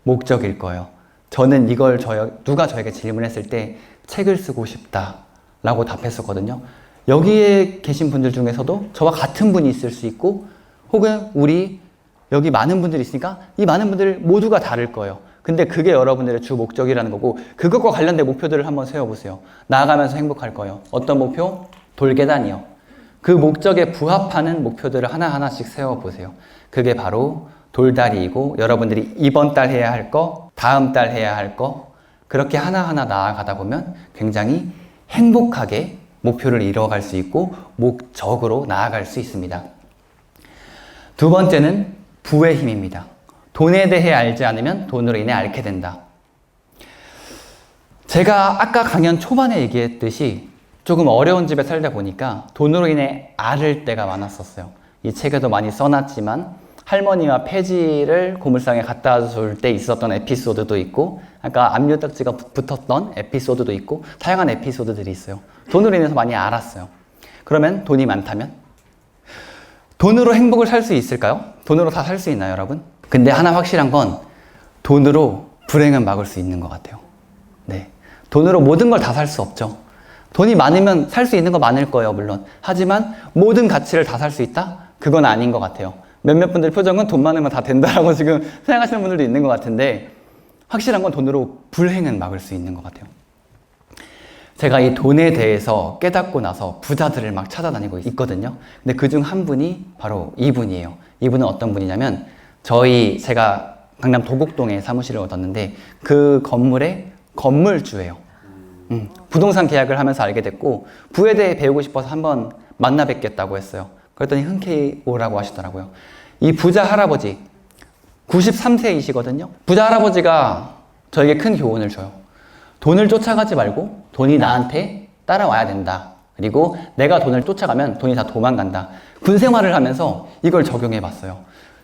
목적일 거예요. 저는 이걸 누가 저에게 질문했을 때 책을 쓰고 싶다라고 답했었거든요. 여기에 계신 분들 중에서도 저와 같은 분이 있을 수 있고, 혹은 우리 여기 많은 분들이 있으니까 이 많은 분들 모두가 다를 거예요. 근데 그게 여러분들의 주 목적이라는 거고, 그것과 관련된 목표들을 한번 세워보세요. 나아가면서 행복할 거예요. 어떤 목표? 돌계단이요. 그 목적에 부합하는 목표들을 하나하나씩 세워보세요. 그게 바로 돌다리이고 여러분들이 이번 달 해야 할 거, 다음 달 해야 할 거 그렇게 하나하나 나아가다 보면 굉장히 행복하게 목표를 이뤄갈 수 있고 목적으로 나아갈 수 있습니다. 두 번째는 부의 힘입니다. 돈에 대해 알지 않으면 돈으로 인해 앓게 된다. 제가 아까 강연 초반에 얘기했듯이 조금 어려운 집에 살다 보니까 돈으로 인해 앓을 때가 많았었어요. 이 책에도 많이 써놨지만 할머니와 폐지를 고물상에 갖다 줄 때 있었던 에피소드도 있고 아까 압류딱지가 붙었던 에피소드도 있고 다양한 에피소드들이 있어요. 돈으로 인해서 많이 앓았어요. 그러면 돈이 많다면? 돈으로 행복을 살 수 있을까요? 돈으로 다 살 수 있나요, 여러분? 근데 하나 확실한 건 돈으로 불행은 막을 수 있는 것 같아요. 네, 돈으로 모든 걸 다 살 수 없죠. 돈이 많으면 살 수 있는 거 많을 거예요, 물론. 하지만 모든 가치를 다 살 수 있다? 그건 아닌 것 같아요. 몇몇 분들 표정은 돈 많으면 다 된다라고 지금 생각하시는 분들도 있는 것 같은데 확실한 건 돈으로 불행은 막을 수 있는 것 같아요. 제가 이 돈에 대해서 깨닫고 나서 부자들을 막 찾아다니고 있거든요. 근데 그중 한 분이 바로 이분이에요. 이분은 어떤 분이냐면 제가 강남 도곡동에 사무실을 얻었는데 그 건물의 건물주예요. 부동산 계약을 하면서 알게 됐고 부에 대해 배우고 싶어서 한번 만나 뵙겠다고 했어요. 그랬더니 흔쾌히 오라고 하시더라고요. 이 부자 할아버지 93세이시거든요. 부자 할아버지가 저에게 큰 교훈을 줘요. 돈을 쫓아가지 말고 돈이 나한테 따라와야 된다. 그리고 내가 돈을 쫓아가면 돈이 다 도망간다. 군 생활을 하면서 이걸 적용해 봤어요.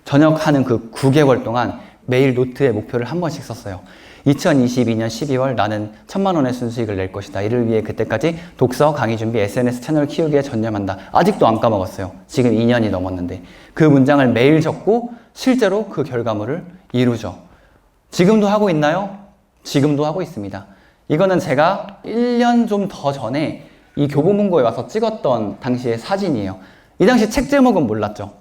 전역하는 그 9개월 동안 매일 노트에 목표를 한 번씩 썼어요. 2022년 12월 나는 1,000만 원의 순수익을 낼 것이다. 이를 위해 그때까지 독서, 강의 준비, SNS 채널 키우기에 전념한다. 아직도 안 까먹었어요. 지금 2년이 넘었는데 그 문장을 매일 적고 실제로 그 결과물을 이루죠. 지금도 하고 있나요? 지금도 하고 있습니다. 이거는 제가 1년 좀 더 전에 이 교보문고에 와서 찍었던 당시의 사진이에요. 이 당시 책 제목은 몰랐죠.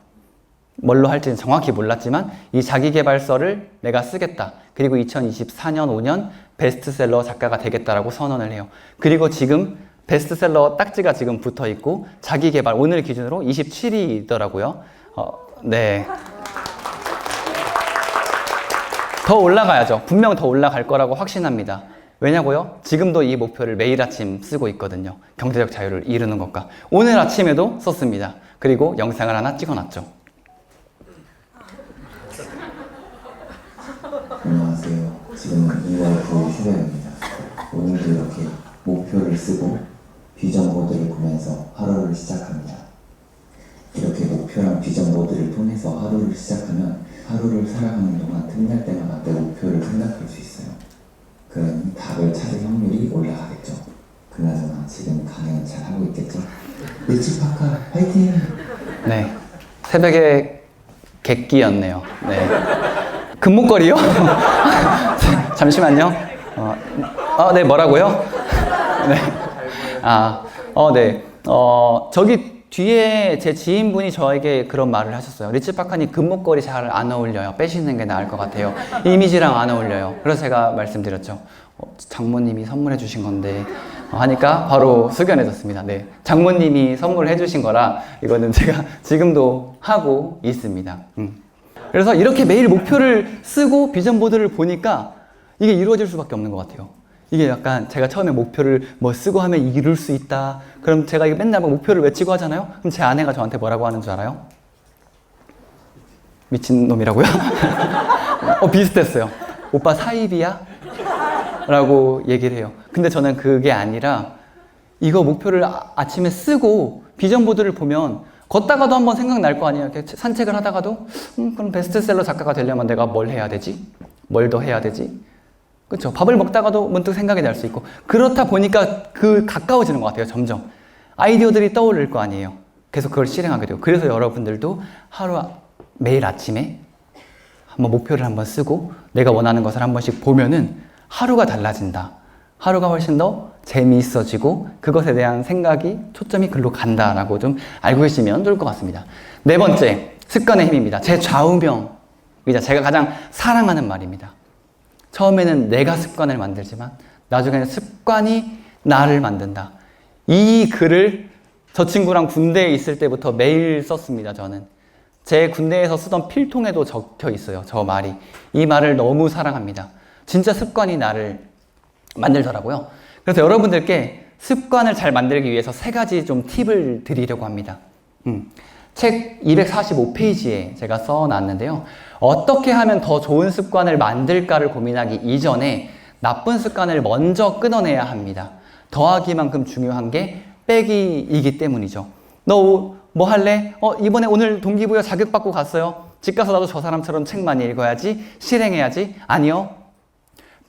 뭘로 할지는 정확히 몰랐지만 이 자기계발서를 내가 쓰겠다. 그리고 2024년 5년 베스트셀러 작가가 되겠다라고 선언을 해요. 그리고 지금 베스트셀러 딱지가 지금 붙어 있고 자기계발 오늘 기준으로 27위더라고요. 네. 더 올라가야죠. 분명 더 올라갈 거라고 확신합니다. 왜냐고요? 지금도 이 목표를 매일 아침 쓰고 있거든요. 경제적 자유를 이루는 것과 오늘 아침에도 썼습니다. 그리고 영상을 하나 찍어놨죠. 안녕하세요. 지금은 2월 9일 새벽입니다. 오늘도 이렇게 목표를 쓰고 비전 보드를 보면서 하루를 시작합니다. 이렇게 목표랑 비전 보드를 통해서 하루를 시작하면 하루를 살아가는 동안 틈날 때마다 내 목표를 생각할 수 있어요. 그러니 답을 찾을 확률이 올라가겠죠. 그나저나 지금 강연 잘 하고 있겠죠? 리치파카 화이팅! 네, 새벽에 객기였네요. 네. 금목걸이요? 잠시만요. 네, 뭐라고요? 네. 네. 저기 뒤에 제 지인분이 저에게 그런 말을 하셨어요. 리치파카님 금목걸이 잘 안 어울려요. 빼시는 게 나을 것 같아요. 이미지랑 안 어울려요. 그래서 제가 말씀드렸죠. 장모님이 선물해 주신 건데 하니까 바로 숙연해졌습니다. 네. 장모님이 선물해 주신 거라 이거는 제가 지금도 하고 있습니다. 그래서 이렇게 매일 목표를 쓰고 비전 보드를 보니까 이게 이루어질 수밖에 없는 것 같아요. 이게 약간 제가 처음에 목표를 뭐 쓰고 하면 이룰 수 있다. 그럼 제가 이거 맨날 막 목표를 외치고 하잖아요. 그럼 제 아내가 저한테 뭐라고 하는 줄 알아요? 미친놈이라고요? 비슷했어요. 오빠 사입이야? 라고 얘기를 해요. 근데 저는 그게 아니라 이거 목표를 아침에 쓰고 비전 보드를 보면 걷다가도 한번 생각날 거 아니에요. 이렇게 산책을 하다가도 그럼 베스트셀러 작가가 되려면 내가 뭘 해야 되지? 뭘 더 해야 되지? 그렇죠. 밥을 먹다가도 문득 생각이 날 수 있고 그렇다 보니까 가까워지는 것 같아요. 점점 아이디어들이 떠오를 거 아니에요. 계속 그걸 실행하게 되고 그래서 여러분들도 매일 아침에 한번 목표를 한번 쓰고 내가 원하는 것을 한 번씩 보면은 하루가 달라진다. 하루가 훨씬 더 재미있어지고 그것에 대한 생각이 초점이 글로 간다라고 좀 알고 계시면 좋을 것 같습니다. 네 번째, 습관의 힘입니다. 제 좌우명이자 제가 가장 사랑하는 말입니다. 처음에는 내가 습관을 만들지만 나중에는 습관이 나를 만든다. 이 글을 저 친구랑 군대에 있을 때부터 매일 썼습니다. 저는 제 군대에서 쓰던 필통에도 적혀 있어요. 저 말이. 이 말을 너무 사랑합니다. 진짜 습관이 나를 만들더라고요. 그래서 여러분들께 습관을 잘 만들기 위해서 3가지 좀 팁을 드리려고 합니다. 책 245페이지에 제가 써놨는데요. 어떻게 하면 더 좋은 습관을 만들까를 고민하기 이전에 나쁜 습관을 먼저 끊어내야 합니다. 더하기만큼 중요한 게 빼기이기 때문이죠. 너 뭐 할래? 이번에 오늘 동기부여 자격받고 갔어요. 집 가서 나도 저 사람처럼 책 많이 읽어야지. 실행해야지. 아니요.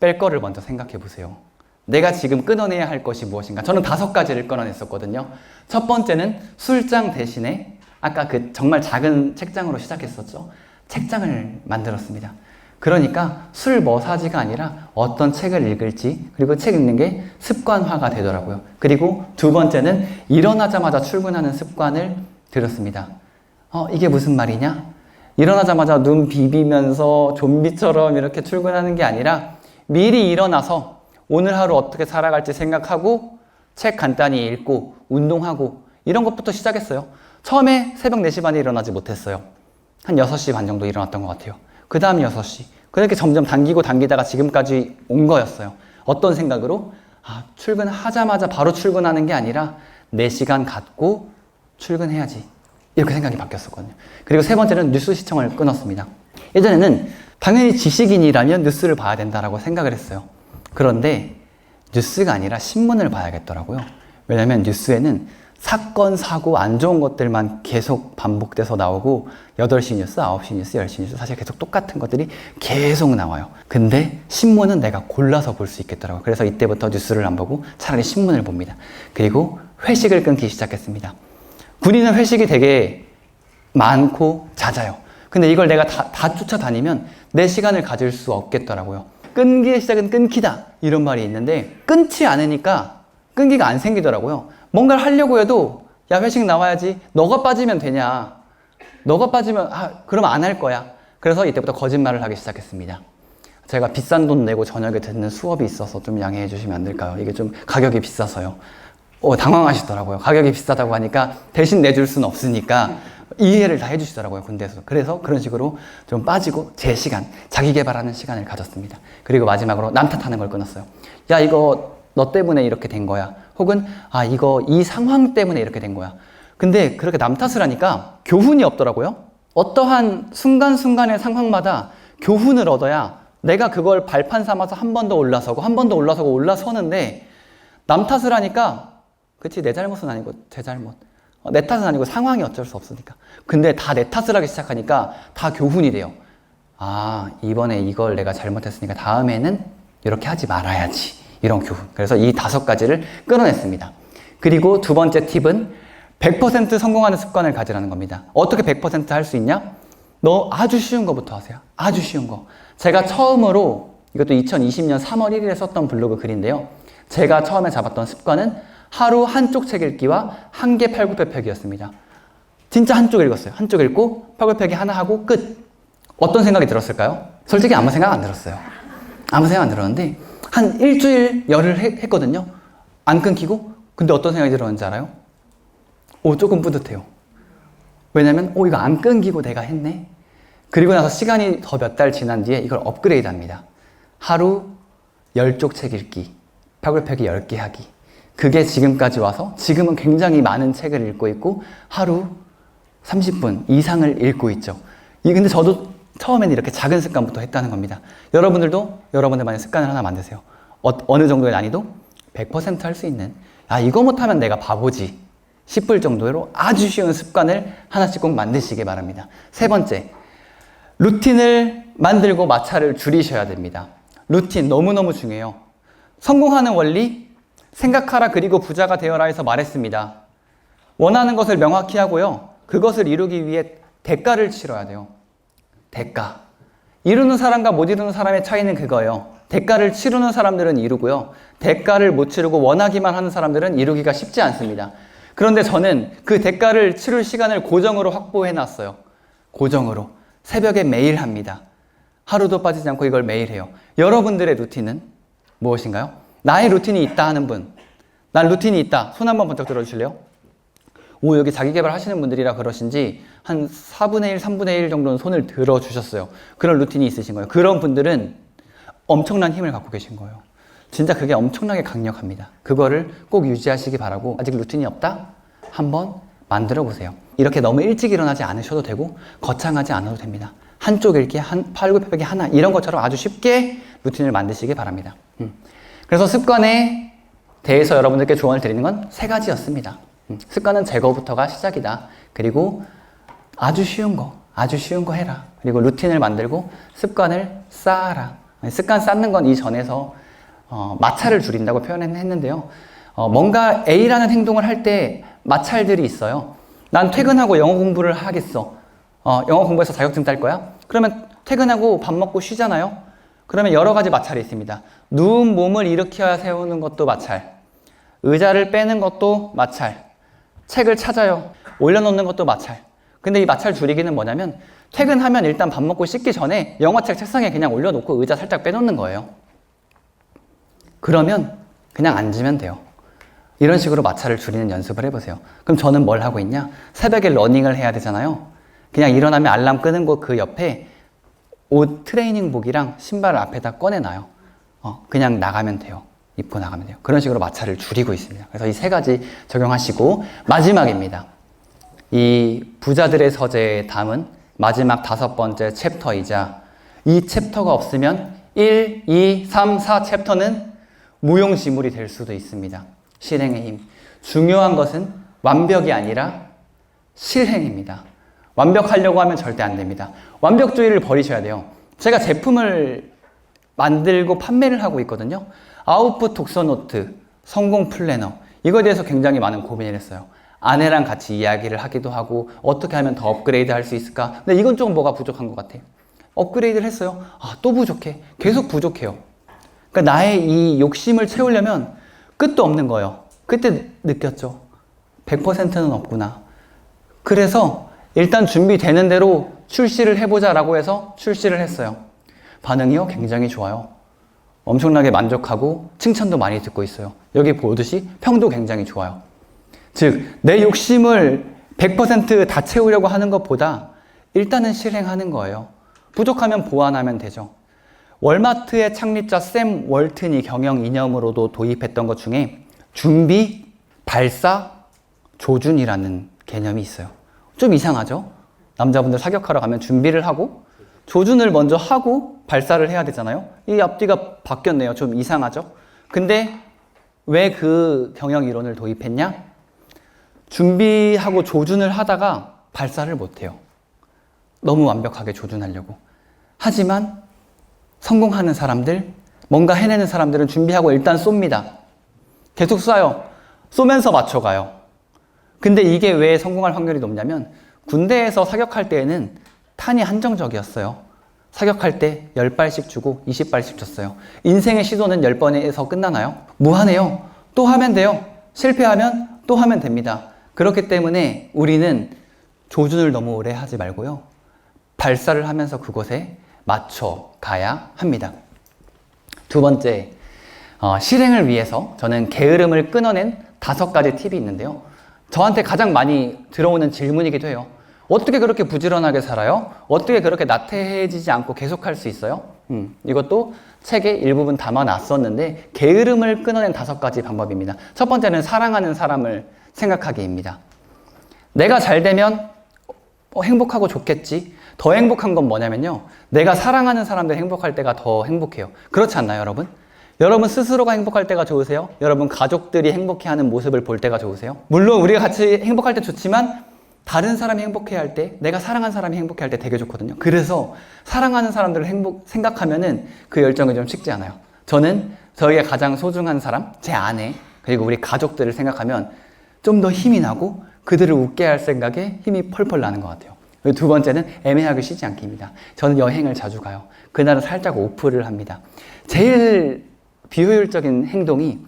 뺄 거를 먼저 생각해 보세요. 내가 지금 끊어내야 할 것이 무엇인가? 저는 5가지를 끊어냈었거든요. 첫 번째는 술장 대신에 아까 그 정말 작은 책장으로 시작했었죠. 책장을 만들었습니다. 그러니까 술 머사지가 아니라 어떤 책을 읽을지, 그리고 책 읽는 게 습관화가 되더라고요. 그리고 2번째는 일어나자마자 출근하는 습관을 들였습니다. 이게 무슨 말이냐? 일어나자마자 눈 비비면서 좀비처럼 이렇게 출근하는 게 아니라 미리 일어나서 오늘 하루 어떻게 살아갈지 생각하고 책 간단히 읽고 운동하고 이런 것부터 시작했어요. 처음에 새벽 4시 반에 일어나지 못했어요. 한 6시 반 정도 일어났던 것 같아요. 그 다음 6시. 그렇게 점점 당기다가 지금까지 온 거였어요. 어떤 생각으로? 출근하자마자 바로 출근하는 게 아니라 4시간 갖고 출근해야지. 이렇게 생각이 바뀌었었거든요. 그리고 3번째는 뉴스 시청을 끊었습니다. 예전에는 당연히 지식인이라면 뉴스를 봐야 된다라고 생각을 했어요. 그런데 뉴스가 아니라 신문을 봐야겠더라고요. 왜냐하면 뉴스에는 사건, 사고, 안 좋은 것들만 계속 반복돼서 나오고 8시 뉴스, 9시 뉴스, 10시 뉴스 사실 계속 똑같은 것들이 계속 나와요. 근데 신문은 내가 골라서 볼 수 있겠더라고요. 그래서 이때부터 뉴스를 안 보고 차라리 신문을 봅니다. 그리고 회식을 끊기 시작했습니다. 군인은 회식이 되게 많고 잦아요. 근데 이걸 내가 다 쫓아다니면 내 시간을 가질 수 없겠더라고요. 끊기의 시작은 끊기다 이런 말이 있는데 끊지 않으니까 끈기가 안 생기더라고요. 뭔가를 하려고 해도 야 회식 나와야지. 너가 빠지면 되냐. 너가 빠지면 그러면 안 할 거야. 그래서 이때부터 거짓말을 하기 시작했습니다. 제가 비싼 돈 내고 저녁에 듣는 수업이 있어서 좀 양해해 주시면 안 될까요? 이게 좀 가격이 비싸서요. 당황하시더라고요. 가격이 비싸다고 하니까 대신 내줄 수는 없으니까 이해를 다 해주시더라고요. 군대에서. 그래서 그런 식으로 좀 빠지고 제 시간, 자기 개발하는 시간을 가졌습니다. 그리고 마지막으로 남 탓하는 걸 끊었어요. 야 이거 너 때문에 이렇게 된 거야. 혹은 이거 이 상황 때문에 이렇게 된 거야. 근데 그렇게 남 탓을 하니까 교훈이 없더라고요. 어떠한 순간순간의 상황마다 교훈을 얻어야 내가 그걸 발판 삼아서 한 번 더 올라서고 한 번 더 올라서고 올라서는데 남 탓을 하니까 그치 내 잘못은 아니고 제 잘못. 내 탓은 아니고 상황이 어쩔 수 없으니까. 근데 다 내 탓을 하기 시작하니까 다 교훈이 돼요. 이번에 이걸 내가 잘못했으니까 다음에는 이렇게 하지 말아야지. 이런 교훈. 그래서 이 5가지를 끊어냈습니다. 그리고 2번째 팁은 100% 성공하는 습관을 가지라는 겁니다. 어떻게 100% 할 수 있냐? 너 아주 쉬운 거부터 하세요. 아주 쉬운 거. 제가 처음으로 이것도 2020년 3월 1일에 썼던 블로그 글인데요. 제가 처음에 잡았던 습관은 하루 한쪽 책 읽기와 한 개 팔굽혀 펴기였습니다. 진짜 한쪽 읽었어요. 한쪽 읽고 팔굽혀 펴기 하나 하고 끝. 어떤 생각이 들었을까요? 솔직히 아무 생각 안 들었어요. 아무 생각 안 들었는데 한 일주일 열흘 했거든요. 안 끊기고. 근데 어떤 생각이 들었는지 알아요? 조금 뿌듯해요. 왜냐면 이거 안 끊기고 내가 했네. 그리고 나서 시간이 더 몇 달 지난 뒤에 이걸 업그레이드 합니다. 하루 10쪽 책 읽기, 팔굽혀 펴기 10개 하기. 그게 지금까지 와서 지금은 굉장히 많은 책을 읽고 있고 하루 30분 이상을 읽고 있죠. 근데 저도 처음에는 이렇게 작은 습관부터 했다는 겁니다. 여러분들도 여러분들만의 습관을 하나 만드세요. 어느 정도의 난이도? 100% 할 수 있는 이거 못하면 내가 바보지 싶을 정도로 아주 쉬운 습관을 하나씩 꼭 만드시기 바랍니다. 3번째, 루틴을 만들고 마찰을 줄이셔야 됩니다. 루틴 너무너무 중요해요. 성공하는 원리, 생각하라 그리고 부자가 되어라에서 말했습니다. 원하는 것을 명확히 하고요. 그것을 이루기 위해 대가를 치러야 돼요. 대가. 이루는 사람과 못 이루는 사람의 차이는 그거예요. 대가를 치르는 사람들은 이루고요. 대가를 못 치르고 원하기만 하는 사람들은 이루기가 쉽지 않습니다. 그런데 저는 그 대가를 치를 시간을 고정으로 확보해 놨어요. 고정으로. 새벽에 매일 합니다. 하루도 빠지지 않고 이걸 매일 해요. 여러분들의 루틴은 무엇인가요? 나의 루틴이 있다 하는 분. 난 루틴이 있다. 손 한번 번쩍 들어주실래요? 여기 자기 개발 하시는 분들이라 그러신지 한 4분의 1, 3분의 1 정도는 손을 들어주셨어요. 그런 루틴이 있으신 거예요. 그런 분들은 엄청난 힘을 갖고 계신 거예요. 진짜 그게 엄청나게 강력합니다. 그거를 꼭 유지하시기 바라고, 아직 루틴이 없다? 한번 만들어 보세요. 이렇게 너무 일찍 일어나지 않으셔도 되고 거창하지 않아도 됩니다. 한쪽 읽기, 팔굽혀펴기 하나, 이런 것처럼 아주 쉽게 루틴을 만드시기 바랍니다. 그래서 습관에 대해서 여러분들께 조언을 드리는 건 3가지였습니다. 습관은 제거부터가 시작이다. 그리고 아주 쉬운 거 해라. 그리고 루틴을 만들고 습관을 쌓아라. 습관 쌓는 건 이전에서 마찰을 줄인다고 표현했는데요. 뭔가 A라는 행동을 할 때 마찰들이 있어요. 난 퇴근하고 영어 공부를 하겠어. 영어 공부해서 자격증 딸 거야? 그러면 퇴근하고 밥 먹고 쉬잖아요. 그러면 여러 가지 마찰이 있습니다. 누운 몸을 일으켜 세우는 것도 마찰, 의자를 빼는 것도 마찰, 책을 찾아요, 올려놓는 것도 마찰. 근데 이 마찰 줄이기는 뭐냐면 퇴근하면 일단 밥 먹고 씻기 전에 영어책 책상에 그냥 올려놓고 의자 살짝 빼놓는 거예요. 그러면 그냥 앉으면 돼요. 이런 식으로 마찰을 줄이는 연습을 해보세요. 그럼 저는 뭘 하고 있냐? 새벽에 러닝을 해야 되잖아요. 그냥 일어나면 알람 끄는 곳 그 옆에 옷 트레이닝복이랑 신발을 앞에다 꺼내놔요. 그냥 나가면 돼요. 입고 나가면 돼요. 그런 식으로 마찰을 줄이고 있습니다. 그래서 이 3가지 적용하시고, 마지막입니다. 이 부자들의 서재에 담은 마지막 5번째 챕터이자, 이 챕터가 없으면 1, 2, 3, 4 챕터는 무용지물이 될 수도 있습니다. 실행의 힘. 중요한 것은 완벽이 아니라 실행입니다. 완벽하려고 하면 절대 안 됩니다. 완벽주의를 버리셔야 돼요. 제가 제품을 만들고 판매를 하고 있거든요. 아웃풋 독서 노트, 성공 플래너, 이거에 대해서 굉장히 많은 고민을 했어요. 아내랑 같이 이야기를 하기도 하고 어떻게 하면 더 업그레이드 할 수 있을까? 근데 이건 좀 뭐가 부족한 것 같아. 업그레이드를 했어요. 또 부족해. 계속 부족해요. 그러니까 나의 이 욕심을 채우려면 끝도 없는 거예요. 그때 느꼈죠. 100%는 없구나. 그래서 일단 준비되는 대로 출시를 해보자라고 해서 출시를 했어요. 반응이요? 굉장히 좋아요. 엄청나게 만족하고 칭찬도 많이 듣고 있어요. 여기 보듯이 평도 굉장히 좋아요. 즉, 내 욕심을 100% 다 채우려고 하는 것보다 일단은 실행하는 거예요. 부족하면 보완하면 되죠. 월마트의 창립자 샘 월튼이 경영 이념으로도 도입했던 것 중에 준비, 발사, 조준이라는 개념이 있어요. 좀 이상하죠? 남자분들 사격하러 가면 준비를 하고 조준을 먼저 하고 발사를 해야 되잖아요. 이 앞뒤가 바뀌었네요. 좀 이상하죠? 근데 왜 그 경영 이론을 도입했냐? 준비하고 조준을 하다가 발사를 못해요. 너무 완벽하게 조준하려고. 하지만 성공하는 사람들, 뭔가 해내는 사람들은 준비하고 일단 쏩니다. 계속 쏴요. 쏘면서 맞춰가요. 근데 이게 왜 성공할 확률이 높냐면 군대에서 사격할 때에는 탄이 한정적이었어요. 사격할 때 10발씩 주고 20발씩 줬어요. 인생의 시도는 10번에서 끝나나요? 무한해요. 또 하면 돼요. 실패하면 또 하면 됩니다. 그렇기 때문에 우리는 조준을 너무 오래 하지 말고요. 발사를 하면서 그곳에 맞춰 가야 합니다. 2번째, 실행을 위해서 저는 게으름을 끊어낸 5가지 팁이 있는데요. 저한테 가장 많이 들어오는 질문이기도 해요. 어떻게 그렇게 부지런하게 살아요? 어떻게 그렇게 나태해지지 않고 계속할 수 있어요? 이것도 책에 일부분 담아놨었는데 게으름을 끊어낸 5가지 방법입니다. 첫 번째는 사랑하는 사람을 생각하기입니다. 내가 잘 되면 행복하고 좋겠지. 더 행복한 건 뭐냐면요. 내가 사랑하는 사람들 행복할 때가 더 행복해요. 그렇지 않나요, 여러분? 여러분 스스로가 행복할 때가 좋으세요? 여러분 가족들이 행복해하는 모습을 볼 때가 좋으세요? 물론 우리가 같이 행복할 때 좋지만 다른 사람이 행복해할 때, 내가 사랑하는 사람이 행복해할 때 되게 좋거든요. 그래서 사랑하는 사람들을 생각하면은 그 열정이 좀 식지 않아요. 저는 저에게 가장 소중한 사람, 제 아내, 그리고 우리 가족들을 생각하면 좀 더 힘이 나고 그들을 웃게 할 생각에 힘이 펄펄 나는 것 같아요. 그리고 2번째는 애매하게 쉬지 않기입니다. 저는 여행을 자주 가요. 그날은 살짝 오프를 합니다. 제일 비효율적인 행동이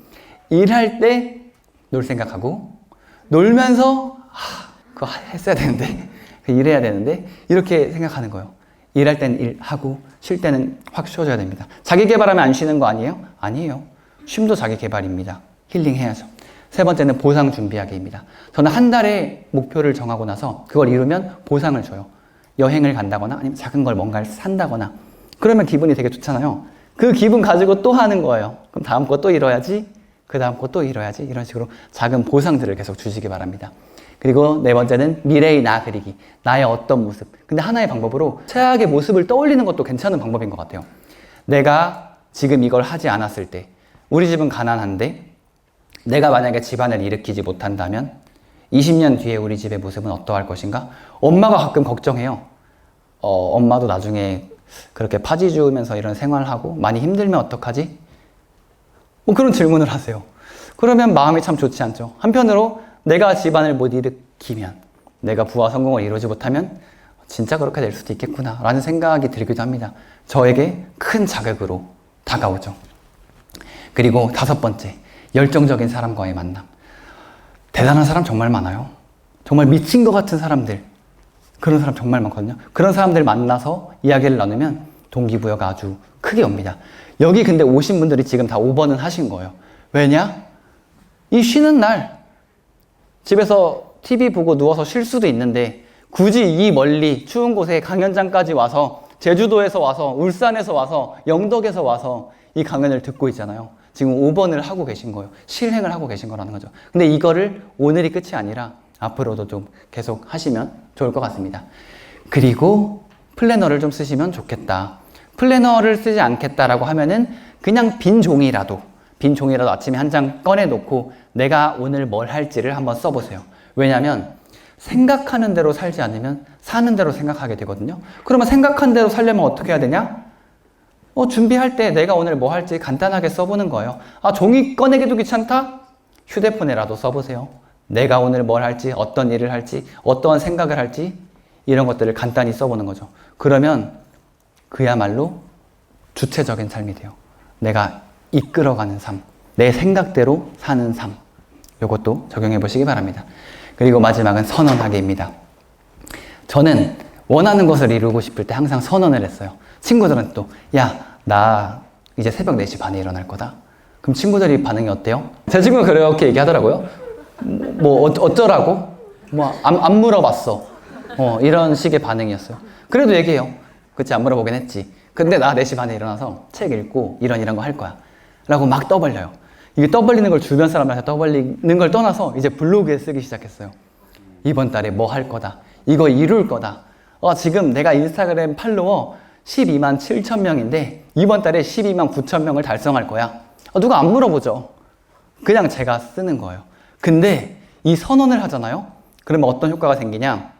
일할 때 놀 생각하고 놀면서 그거 했어야 되는데 일해야 되는데 이렇게 생각하는 거예요. 일할 때는 일하고 쉴 때는 확 쉬어줘야 됩니다. 자기 개발하면 안 쉬는 거 아니에요? 아니에요. 쉼도 자기 개발입니다. 힐링해야죠. 세 번째는 보상 준비하기입니다. 저는 한 달에 목표를 정하고 나서 그걸 이루면 보상을 줘요. 여행을 간다거나 아니면 작은 걸 뭔가를 산다거나 그러면 기분이 되게 좋잖아요. 그 기분 가지고 또 하는 거예요. 그럼 다음 거 또 이뤄야지, 그 다음 거 또 이뤄야지, 이런 식으로 작은 보상들을 계속 주시기 바랍니다. 그리고 네 번째는 미래의 나 그리기. 나의 어떤 모습. 근데 하나의 방법으로 최악의 모습을 떠올리는 것도 괜찮은 방법인 것 같아요. 내가 지금 이걸 하지 않았을 때, 우리 집은 가난한데 내가 만약에 집안을 일으키지 못한다면 20년 뒤에 우리 집의 모습은 어떠할 것인가? 엄마가 가끔 걱정해요. 엄마도 나중에 그렇게 파지 주우면서 이런 생활하고 많이 힘들면 어떡하지? 뭐 그런 질문을 하세요. 그러면 마음이 참 좋지 않죠. 한편으로 내가 집안을 못 일으키면, 내가 부와 성공을 이루지 못하면 진짜 그렇게 될 수도 있겠구나 라는 생각이 들기도 합니다. 저에게 큰 자극으로 다가오죠. 그리고 다섯 번째, 열정적인 사람과의 만남. 대단한 사람 정말 많아요. 정말 미친 것 같은 사람들, 그런 사람 정말 많거든요. 그런 사람들 만나서 이야기를 나누면 동기부여가 아주 크게 옵니다. 여기 근데 오신 분들이 지금 다 5번은 하신 거예요. 왜냐? 이 쉬는 날 집에서 TV 보고 누워서 쉴 수도 있는데 굳이 이 멀리 추운 곳에 강연장까지 와서, 제주도에서 와서, 울산에서 와서, 영덕에서 와서 이 강연을 듣고 있잖아요. 지금 5번을 하고 계신 거예요. 실행을 하고 계신 거라는 거죠. 근데 이거를 오늘이 끝이 아니라 앞으로도 좀 계속 하시면 좋을 것 같습니다. 그리고 플래너를 좀 쓰시면 좋겠다. 플래너를 쓰지 않겠다라고 하면은 그냥 빈 종이라도 아침에 한 장 꺼내놓고 내가 오늘 뭘 할지를 한번 써보세요. 왜냐하면 생각하는 대로 살지 않으면 사는 대로 생각하게 되거든요. 그러면 생각한 대로 살려면 어떻게 해야 되냐? 준비할 때 내가 오늘 뭐 할지 간단하게 써보는 거예요. 종이 꺼내기도 귀찮다? 휴대폰에라도 써보세요. 내가 오늘 뭘 할지, 어떤 일을 할지, 어떠한 생각을 할지 이런 것들을 간단히 써보는 거죠. 그러면 그야말로 주체적인 삶이 돼요. 내가 이끌어가는 삶, 내 생각대로 사는 삶. 이것도 적용해 보시기 바랍니다. 그리고 마지막은 선언하기입니다. 저는 원하는 것을 이루고 싶을 때 항상 선언을 했어요. 친구들은 또 야, 나 이제 새벽 4시 반에 일어날 거다. 그럼 친구들이 반응이 어때요? 제 친구가 그렇게 얘기하더라고요. 뭐 어쩌라고? 뭐 안 물어봤어. 이런 식의 반응이었어요. 그래도 얘기해요. 그치, 안 물어보긴 했지. 근데 나 4시 반에 일어나서 책 읽고 이런 거 할 거야 라고 막 떠벌려요. 이게 떠벌리는 걸 주변 사람들한테 떠벌리는 걸 떠나서 이제 블로그에 쓰기 시작했어요. 이번 달에 뭐 할 거다, 이거 이룰 거다. 지금 내가 인스타그램 팔로워 12만 7천 명인데 이번 달에 12만 9천 명을 달성할 거야. 누가 안 물어보죠. 그냥 제가 쓰는 거예요. 근데 이 선언을 하잖아요. 그러면 어떤 효과가 생기냐?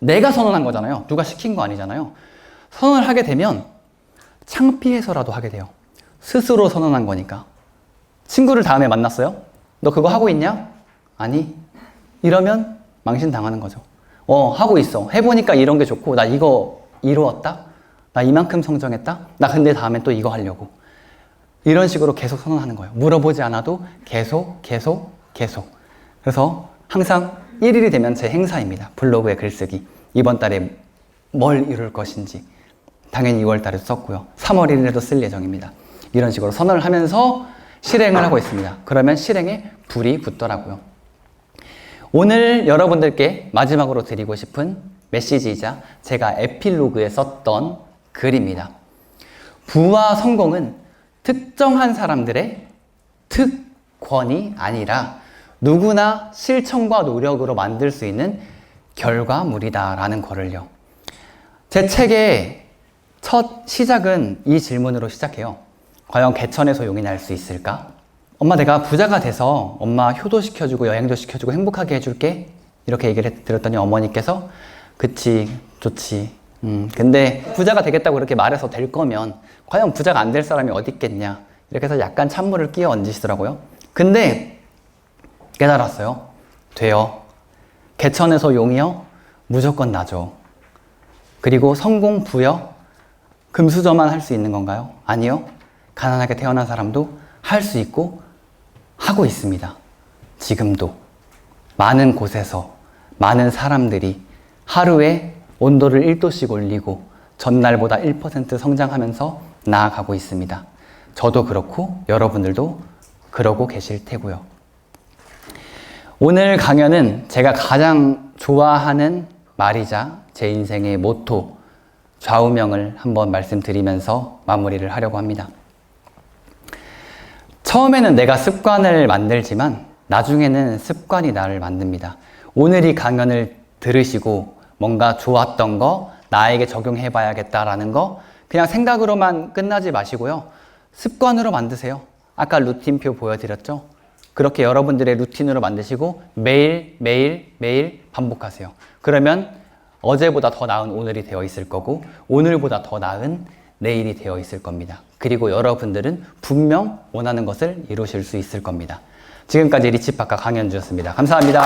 내가 선언한 거잖아요. 누가 시킨 거 아니잖아요. 선언을 하게 되면 창피해서라도 하게 돼요. 스스로 선언한 거니까. 친구를 다음에 만났어요? 너 그거 하고 있냐? 아니. 이러면 망신당하는 거죠. 하고 있어. 해보니까 이런 게 좋고 나 이거 이루었다? 나 이만큼 성장했다? 나 근데 다음에 또 이거 하려고. 이런 식으로 계속 선언하는 거예요. 물어보지 않아도 계속. 그래서 항상 1일이 되면 제 행사입니다. 블로그에 글쓰기. 이번 달에 뭘 이룰 것인지. 당연히 2월 달에도 썼고요. 3월 1일에도 쓸 예정입니다. 이런 식으로 선언을 하면서 실행을 하고 있습니다. 그러면 실행에 불이 붙더라고요. 오늘 여러분들께 마지막으로 드리고 싶은 메시지이자 제가 에필로그에 썼던 글입니다. 부와 성공은 특정한 사람들의 특권이 아니라 누구나 실천과 노력으로 만들 수 있는 결과물이다라는 거를요. 제 책의 첫 시작은 이 질문으로 시작해요. 과연 개천에서 용이 날 수 있을까? 엄마, 내가 부자가 돼서 엄마 효도 시켜주고 여행도 시켜주고 행복하게 해줄게. 이렇게 얘기를 드렸더니 어머니께서 그치, 좋지. 근데 부자가 되겠다고 그렇게 말해서 될 거면 과연 부자가 안 될 사람이 어디 있겠냐. 이렇게 해서 약간 찬물을 끼워 얹으시더라고요. 근데 깨달았어요. 돼요. 개천에서 용이요? 무조건 나죠. 그리고 성공, 부여? 금수저만 할 수 있는 건가요? 아니요. 가난하게 태어난 사람도 할 수 있고 하고 있습니다. 지금도 많은 곳에서 많은 사람들이 하루에 온도를 1도씩 올리고 전날보다 1% 성장하면서 나아가고 있습니다. 저도 그렇고 여러분들도 그러고 계실 테고요. 오늘 강연은 제가 가장 좋아하는 말이자 제 인생의 모토, 좌우명을 한번 말씀드리면서 마무리를 하려고 합니다. 처음에는 내가 습관을 만들지만 나중에는 습관이 나를 만듭니다. 오늘 이 강연을 들으시고 뭔가 좋았던 거, 나에게 적용해 봐야겠다라는 거 그냥 생각으로만 끝나지 마시고요. 습관으로 만드세요. 아까 루틴표 보여드렸죠? 그렇게 여러분들의 루틴으로 만드시고 매일 반복하세요. 그러면 어제보다 더 나은 오늘이 되어 있을 거고 오늘보다 더 나은 내일이 되어 있을 겁니다. 그리고 여러분들은 분명 원하는 것을 이루실 수 있을 겁니다. 지금까지 리치파카 강연주였습니다. 감사합니다.